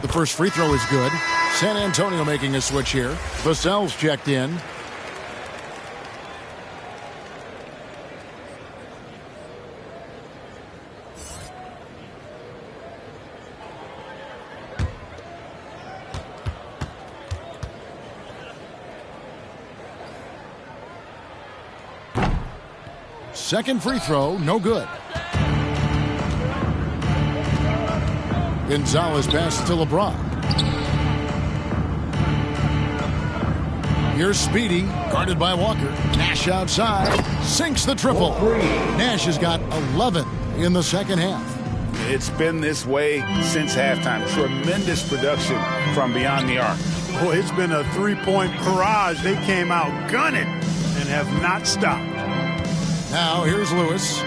The first free throw is good. San Antonio making a switch here. Vassell's checked in. Second free throw, no good. Gonzalez passes to LeBron. Here's Speedy, guarded by Walker. Nash outside, sinks the triple. Nash has got 11 in the second half. It's been this way since halftime. Tremendous production from beyond the arc. Boy, it's been a 3-point barrage. They came out gunning and have not stopped. Now here's Lewis.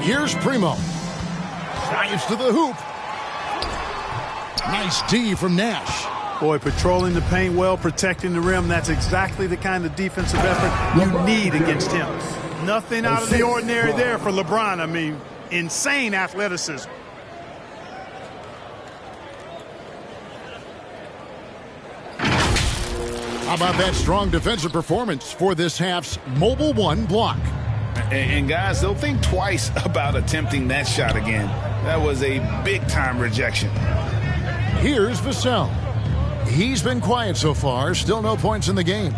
Here's Primo. Dives to the hoop. Nice D from Nash. Boy, patrolling the paint well, protecting the rim. That's exactly the kind of defensive effort you need against him. Nothing out of the ordinary there for LeBron. I mean, insane athleticism. How about that strong defensive performance for this half's Mobile One block? And guys, they'll think twice about attempting that shot again. That was a big-time rejection. Here's Vassell. He's been quiet so far. Still no points in the game.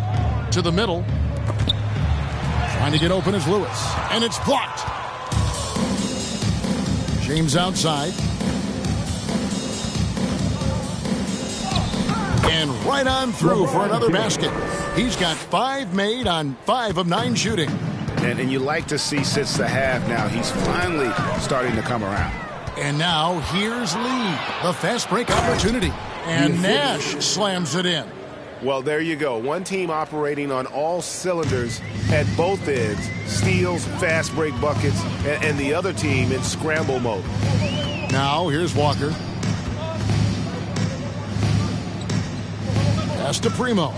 To the middle. Trying to get open is Lewis. And it's blocked. James outside. And right on through for another basket. He's got 5 made on 5 of 9 shooting. And you like to see since the half now, he's finally starting to come around. And now here's Lee, the fast break opportunity. And Nash slams it in. Well, there you go. One team operating on all cylinders at both ends. Steals, fast break buckets, and the other team in scramble mode. Now here's Walker. Pass to Primo.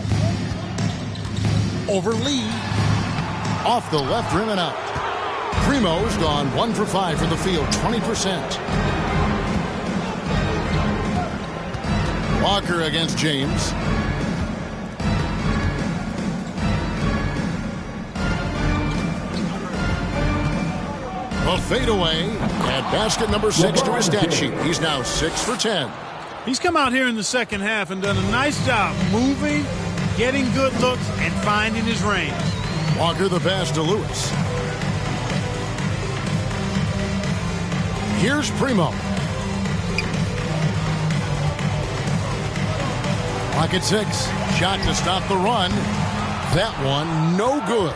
Over Lee. Off the left rim and out. Primo's gone 1 for 5 from the field, 20%. Walker against James. A fadeaway and basket number 6 to his stat sheet. He's now 6 for 10. He's come out here in the second half and done a nice job moving, getting good looks, and finding his range. Walker the pass to Lewis. Here's Primo. Clock at 6. Shot to stop the run. That one no good.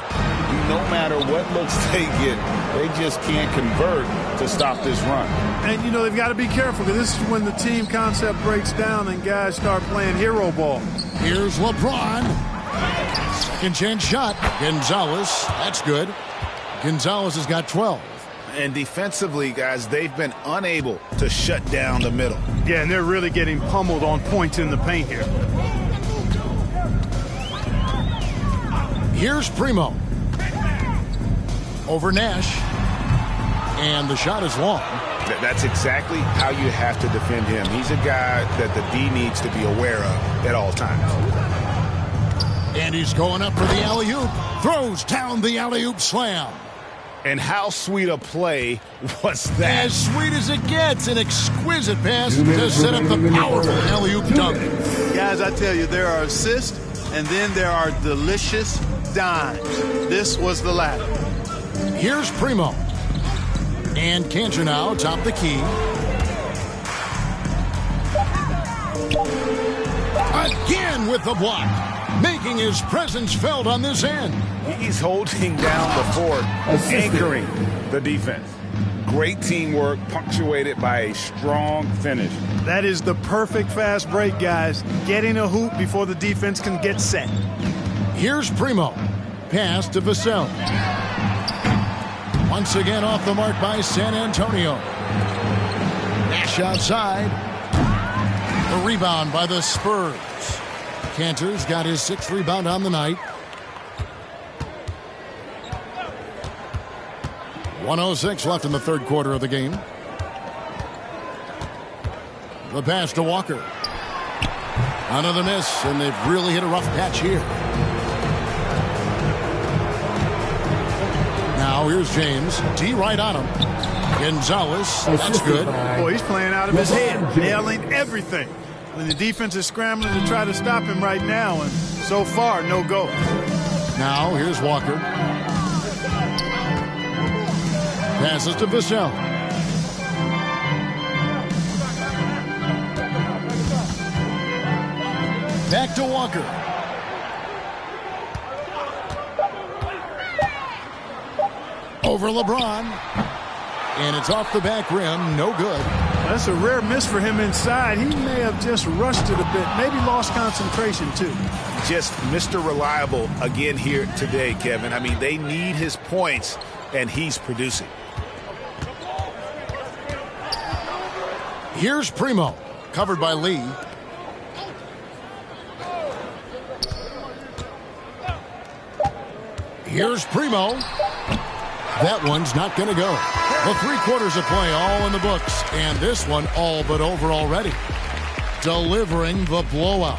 No matter what looks they get, they just can't convert to stop this run. And, you know, they've got to be careful because this is when the team concept breaks down and guys start playing hero ball. Here's LeBron. Second chance shot. Gonzalez. That's good. Gonzalez has got 12. And defensively, guys, they've been unable to shut down the middle. Yeah, and they're really getting pummeled on points in the paint here. Here's Primo. Over Nash. And the shot is long. That's exactly how you have to defend him. He's a guy that the D needs to be aware of at all times. And he's going up for the alley-oop. Throws down the alley-oop slam. And how sweet a play was that? As sweet as it gets. An exquisite pass to set up the powerful alley-oop dunk. Guys, I tell you, there are assists, and then there are delicious dimes. This was the latter. Here's Primo. And Cantor now top the key. Again with the block. Making his presence felt on this end. He's holding down the fort, anchoring the defense. Great teamwork punctuated by a strong finish. That is the perfect fast break, guys. Getting a hoop before the defense can get set. Here's Primo. Pass to Vassell. Once again off the mark by San Antonio. Nash outside. A rebound by the Spurs. Cantor's got his 6th rebound on the night. 1:06 left in the third quarter of the game. The pass to Walker. Another miss, and they've really hit a rough patch here. Now here's James. D right on him. Gonzalez. That's good. Boy, he's playing out of his head, nailing everything. When the defense is scrambling to try to stop him right now, and so far, no go. Now here's Walker. Passes to Vassell. Back to Walker. Over LeBron. And it's off the back rim. No good. That's a rare miss for him inside. He may have just rushed it a bit, maybe lost concentration too. Just Mr. Reliable again here today, Kevin. I mean, they need his points, and he's producing. Here's Primo, covered by Lee. Here's Primo. That one's not going to go. The 3 quarters of play all in the books, and this one all but over already. Delivering the blowout.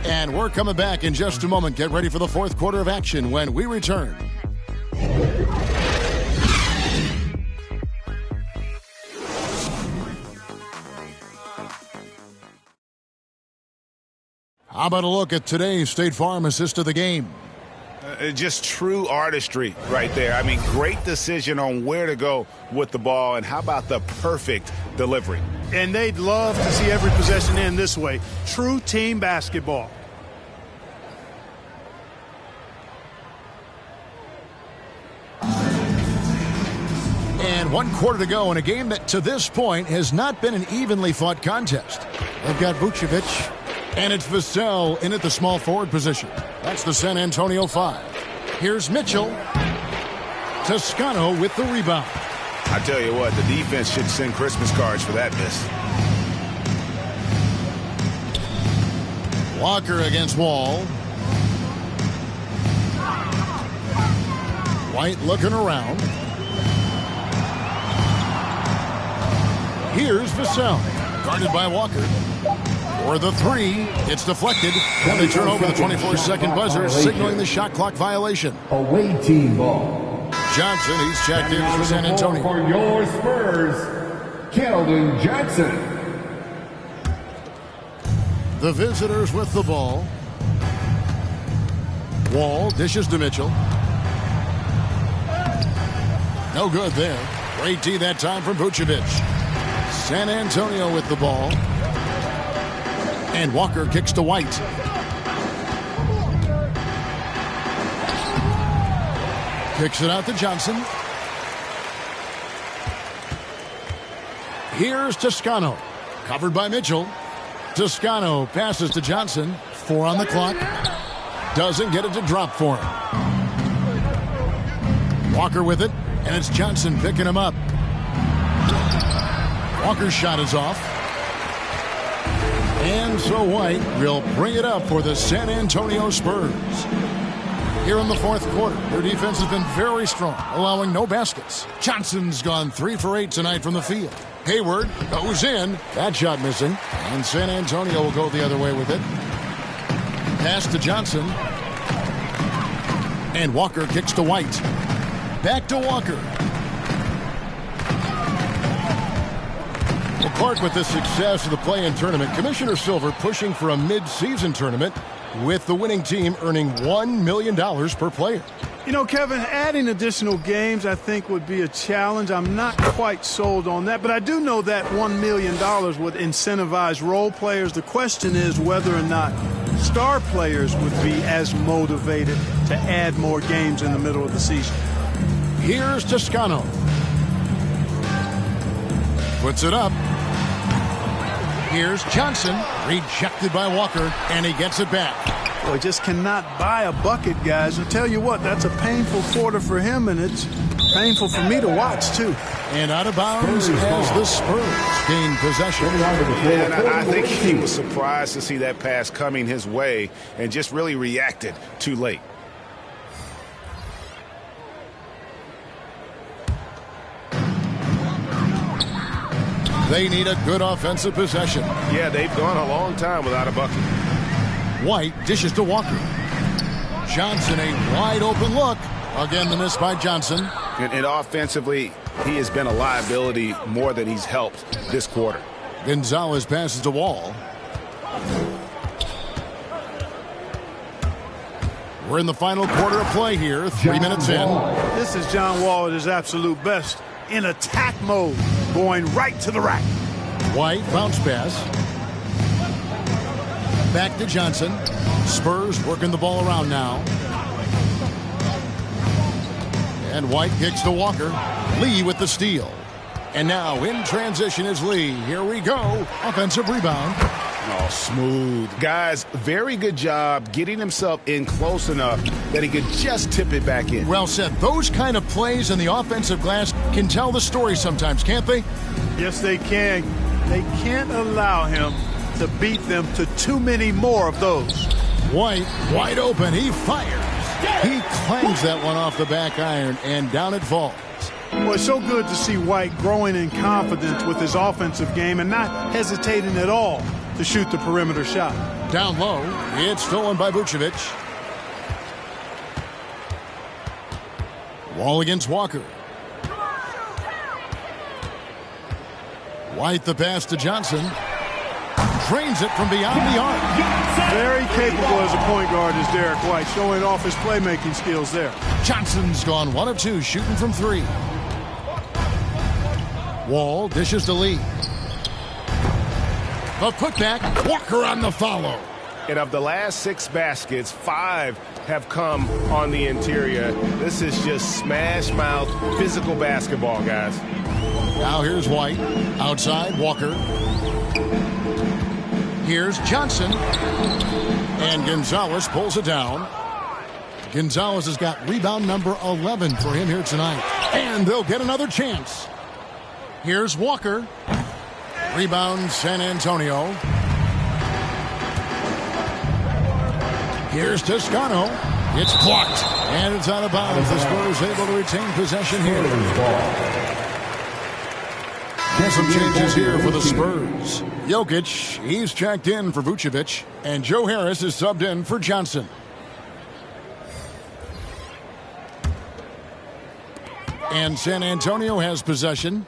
And we're coming back in just a moment. Get ready for the 4th quarter of action when we return. How about a look at today's State Farm assist of the game? Just true artistry right there. I mean, great decision on where to go with the ball, and how about the perfect delivery? And they'd love to see every possession end this way. True team basketball. And 1 quarter to go in a game that to this point has not been an evenly fought contest. They've got Vucevic. And it's Vassell in at the small forward position. That's the San Antonio 5. Here's Mitchell. Toscano with the rebound. I tell you what, the defense should send Christmas cards for that miss. Walker against Wall. White looking around. Here's Vassell, guarded by Walker. For the 3, it's deflected, and they turn over the 24-second buzzer, signaling the shot clock violation. Away team ball. Johnson, he's checked in for San Antonio. For your Spurs, Keldon Johnson. The visitors with the ball. Wall dishes to Mitchell. No good there. Great D that time from Vucevic. San Antonio with the ball. And Walker kicks to White. Kicks it out to Johnson. Here's Toscano. Covered by Mitchell. Toscano passes to Johnson. 4 on the clock. Doesn't get it to drop for him. Walker with it. And it's Johnson picking him up. Walker's shot is off. And so White will bring it up for the San Antonio Spurs. Here in the 4th quarter, their defense has been very strong, allowing no baskets. Johnson's gone 3 for 8 tonight from the field. Hayward goes in. That shot missing. And San Antonio will go the other way with it. Pass to Johnson. And Walker kicks to White. Back to Walker. Apart with the success of the play-in tournament, Commissioner Silver pushing for a mid-season tournament with the winning team earning $1 million per player. You know, Kevin, adding additional games I think would be a challenge. I'm not quite sold on that, but I do know that $1 million would incentivize role players. The question is whether or not star players would be as motivated to add more games in the middle of the season. Here's Toscano. Puts it up. Here's Johnson, rejected by Walker, and he gets it back. Boy, just cannot buy a bucket, guys. I tell you what, that's a painful quarter for him, and it's painful for me to watch, too. And out of bounds as the Spurs gain possession. And I think he was surprised to see that pass coming his way and just really reacted too late. They need a good offensive possession. Yeah, they've gone a long time without a bucket. White dishes to Walker. Johnson, a wide open look. Again, the miss by Johnson. And offensively, he has been a liability more than he's helped this quarter. Gonzalez passes to Wall. We're in the final quarter of play here, 3 minutes in. This is John Wall at his absolute best. In attack mode, going right to the rack. White, bounce pass. Back to Johnson. Spurs working the ball around now. And White kicks to Walker. Lee with the steal. And now in transition is Lee. Here we go. Offensive rebound. Oh, smooth. Guys, very good job getting himself in close enough that he could just tip it back in. Well said. Those kind of plays in the offensive glass can tell the story sometimes, can't they? Yes, they can. They can't allow him to beat them to too many more of those. White, wide open. He fires. He clangs that one off the back iron, and down it falls. Well, it's so good to see White growing in confidence with his offensive game and not hesitating at all to shoot the perimeter shot. Down low, it's stolen by Vucevic. Wall against Walker. White the pass to Johnson. Drains it from beyond the arc. Very capable as a point guard is Derek White, showing off his playmaking skills there. Johnson's gone 1 of 2, shooting from 3. Wall dishes to Lee. A putback. Walker on the follow. And of the last 6 baskets, 5 have come on the interior. This is just smash mouth physical basketball, guys. Now here's White. Outside, Walker. Here's Johnson. And Gonzalez pulls it down. Gonzalez has got rebound number 11 for him here tonight. And they'll get another chance. Here's Walker. Rebound San Antonio. Here's Toscano. It's blocked. And it's out of bounds. The Spurs able to retain possession here. Some changes here for the Spurs. Jokic, he's checked in for Vucevic. And Joe Harris is subbed in for Johnson. And San Antonio has possession.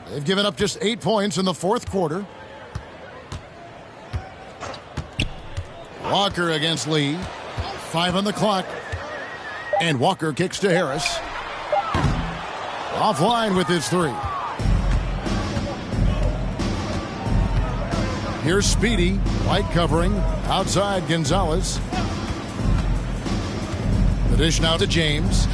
They've given up just 8 points in the 4th quarter. Walker against Lee. 5 on the clock. And Walker kicks to Harris. Offline with his 3. Here's Speedy. White covering. Outside Gonzalez. The dish now to James.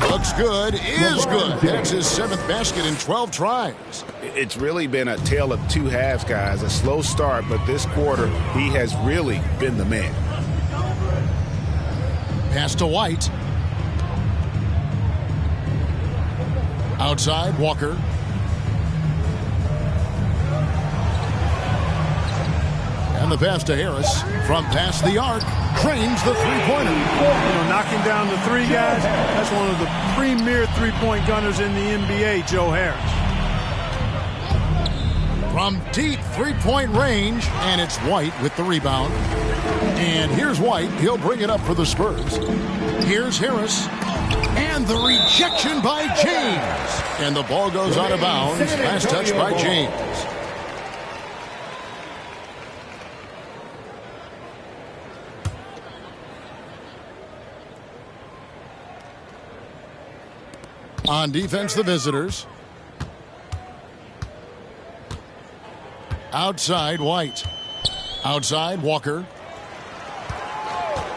Looks good, is good. That's his 7th basket in 12 tries. It's really been a tale of 2 halves, guys. A slow start, but this quarter, he has really been the man. Pass to White. Outside, Walker. And the pass to Harris from past the arc. Drains the three-pointer. Knocking down the 3 guys. That's one of the premier three-point gunners in the NBA, Joe Harris. From deep three-point range, and it's White with the rebound. And here's White. He'll bring it up for the Spurs. Here's Harris. And the rejection by James. And the ball goes out of bounds. Last touch by James. On defense, the visitors. Outside, White. Outside, Walker.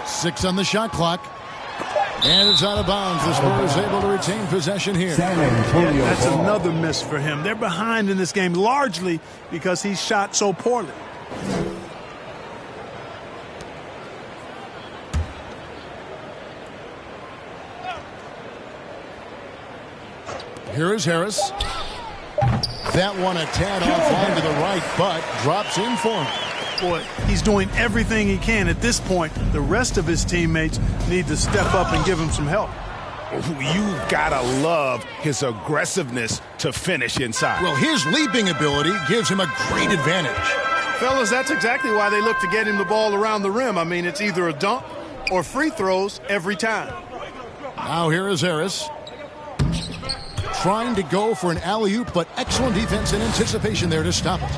6 on the shot clock. And it's out of bounds. The Spurs able to retain possession here. That's another miss for him. They're behind in this game largely because he shot so poorly. Here is Harris. That one a tad offline to the right, but drops in for him. Boy, he's doing everything he can. At this point, the rest of his teammates need to step up and give him some help. You've got to love his aggressiveness to finish inside. Well, his leaping ability gives him a great advantage. Fellas, that's exactly why they look to get him the ball around the rim. I mean, it's either a dunk or free throws every time. Now here is Harris. Trying to go for an alley-oop, but excellent defense and anticipation there to stop it.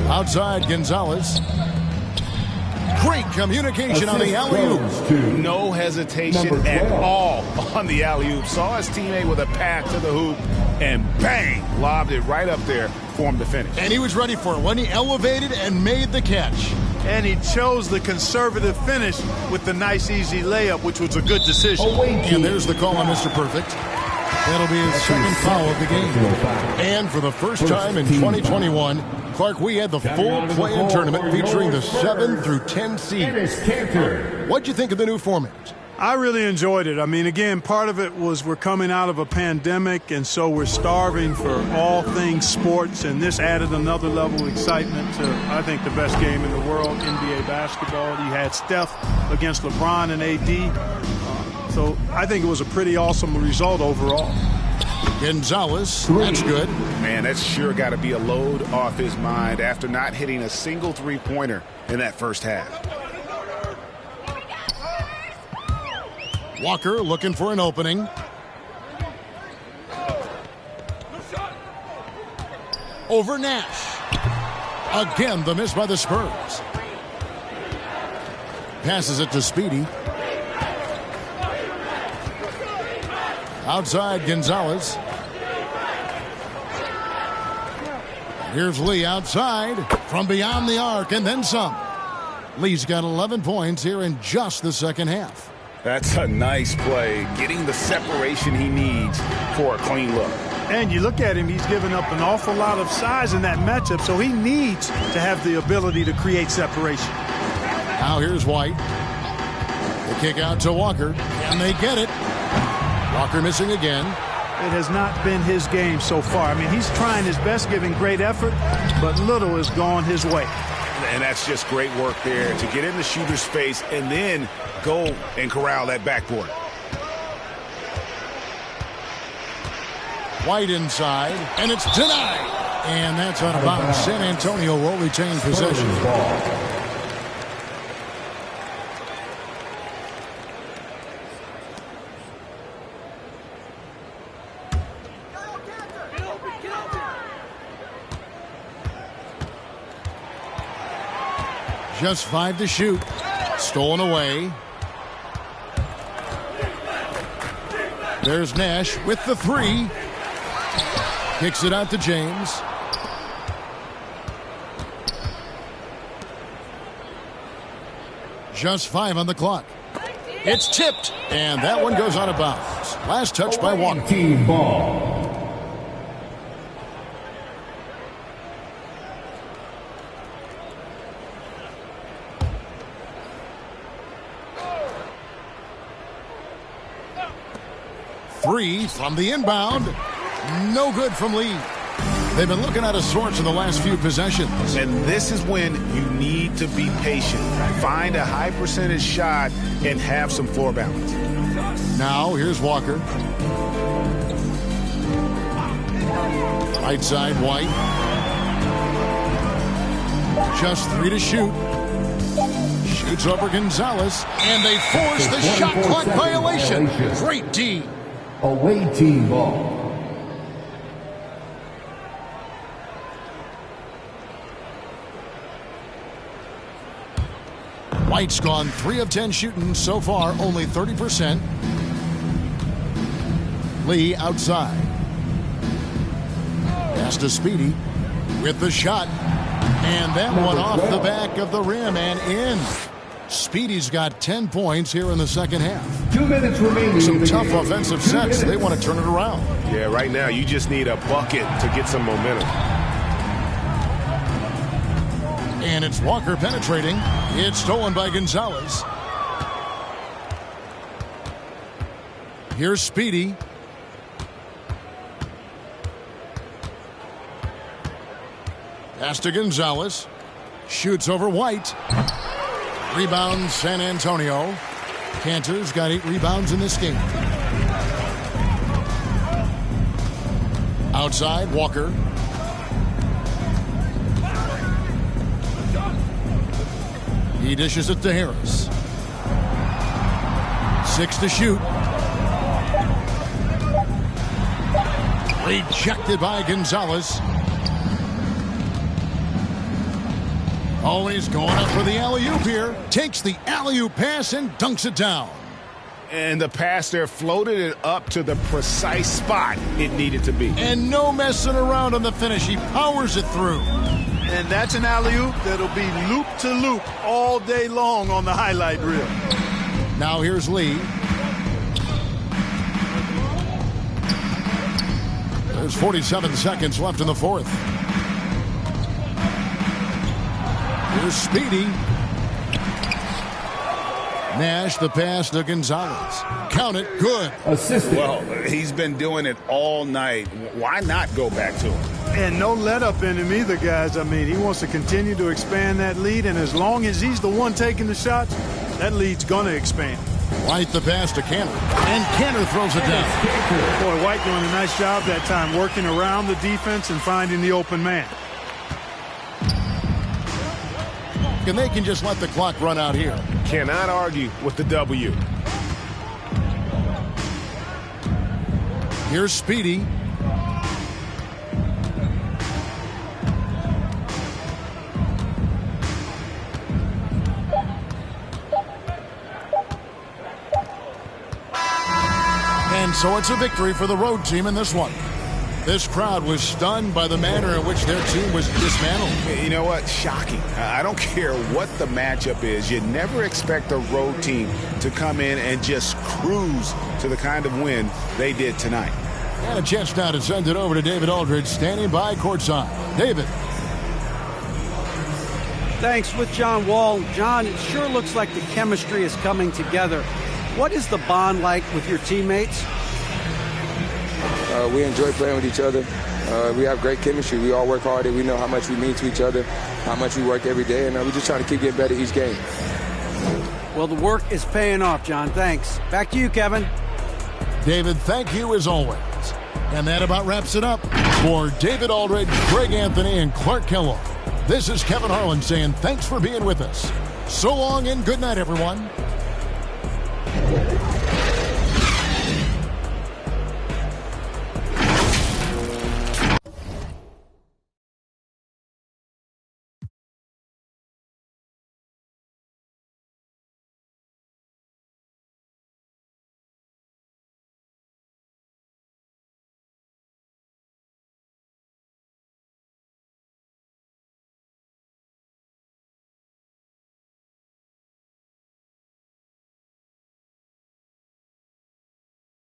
Outside, Gonzalez. Great communication on the alley-oop. No hesitation at all on the alley-oop. Saw his teammate with a pass to the hoop, and bang, lobbed it right up there for him to finish. And he was ready for it when he elevated and made the catch. and he chose the conservative finish with the nice, easy layup, which was a good decision. And there's the call on Mr. Perfect. That'll be his second foul of the game. And for the first time in 2021, Clark, we had the full play-in tournament featuring the 7 through 10 seeds. What'd you think of the new format? I really enjoyed it. I mean, again, part of it was we're coming out of a pandemic, and so we're starving for all things sports, and this added another level of excitement to, I think, the best game in the world, NBA basketball. You had Steph against LeBron and AD. So I think it was a pretty awesome result overall. Gonzalez, that's good. Man, that's sure got to be a load off his mind after not hitting a single three-pointer in that first half. Walker looking for an opening. Over Nash. Again, the miss by the Spurs. Passes it to Speedy. Outside Gonzalez. Here's Lee outside from beyond the arc and then some. Lee's got 11 points here in just the second half. That's a nice play, getting the separation he needs for a clean look. And you look at him, he's given up an awful lot of size in that matchup, so he needs to have the ability to create separation. Now here's White. The kick out to Walker, and they get it. Walker missing again. It has not been his game so far. I mean, he's trying his best, giving great effort, but little has gone his way. And that's just great work there to get in the shooter's space and then go and corral that backboard. White inside, and it's denied. And that's out of bounds. San Antonio will retain possession. Just 5 to shoot. Stolen away. There's Nash with the 3. Kicks it out to James. Just 5 on the clock. It's tipped, and that one goes out of bounds. Last touch by Walker. Team ball. Three from the inbound. No good from Lee. They've been looking out of sorts in the last few possessions. And this is when you need to be patient. Find a high percentage shot and have some floor balance. Now here's Walker. Right side White. Just 3 to shoot. Shoots over Gonzalez. And they force the shot clock violation. Great D. Away team ball. White's gone 3 of 10 shooting so far, only 30%. Lee outside. Pass to Speedy with the shot. And that one off the back of the rim and in. Speedy's got 10 points here in the second half. 2 minutes remaining. Some tough offensive sets. They want to turn it around. Yeah, right now you just need a bucket to get some momentum. And it's Walker penetrating. It's stolen by Gonzalez. Here's Speedy. Pass to Gonzalez. Shoots over White. Rebound San Antonio. Cantor's got 8 rebounds in this game. Outside, Walker. He dishes it to Harris. 6 to shoot. Rejected by Gonzalez. Always going up for the alley-oop here. Takes the alley-oop pass and dunks it down. And the pass there floated it up to the precise spot it needed to be. And no messing around on the finish. He powers it through. And that's an alley-oop that'll be loop to loop all day long on the highlight reel. Now here's Lee. There's 47 seconds left in the fourth. Here's Speedy. Nash, the pass to Gonzalez. Count it, good. Well, he's been doing it all night. Why not go back to him? And no let up in him either, guys. I mean, he wants to continue to expand that lead, and as long as he's the one taking the shots, that lead's going to expand. White the pass to Canner, and Canner throws it down. Boy, White doing a nice job that time, working around the defense and finding the open man. And they can just let the clock run out here. Cannot argue with the W. Here's Speedy. And so it's a victory for the road team in this one. This crowd was stunned by the manner in which their team was dismantled. You know what? Shocking. I don't care what the matchup is. You never expect a road team to come in and just cruise to the kind of win they did tonight. And a chance now to send it over to David Aldridge, standing by courtside. David. Thanks. With John Wall. John, it sure looks like the chemistry is coming together. What is the bond like with your teammates? We enjoy playing with each other. We have great chemistry. We all work hard, and we know how much we mean to each other, how much we work every day, and we're just trying to keep getting better each game. Well, the work is paying off, John. Thanks. Back to you, Kevin. David, thank you as always. And that about wraps it up. For David Aldridge, Greg Anthony, and Clark Kellogg, this is Kevin Harlan saying thanks for being with us. So long and good night, everyone.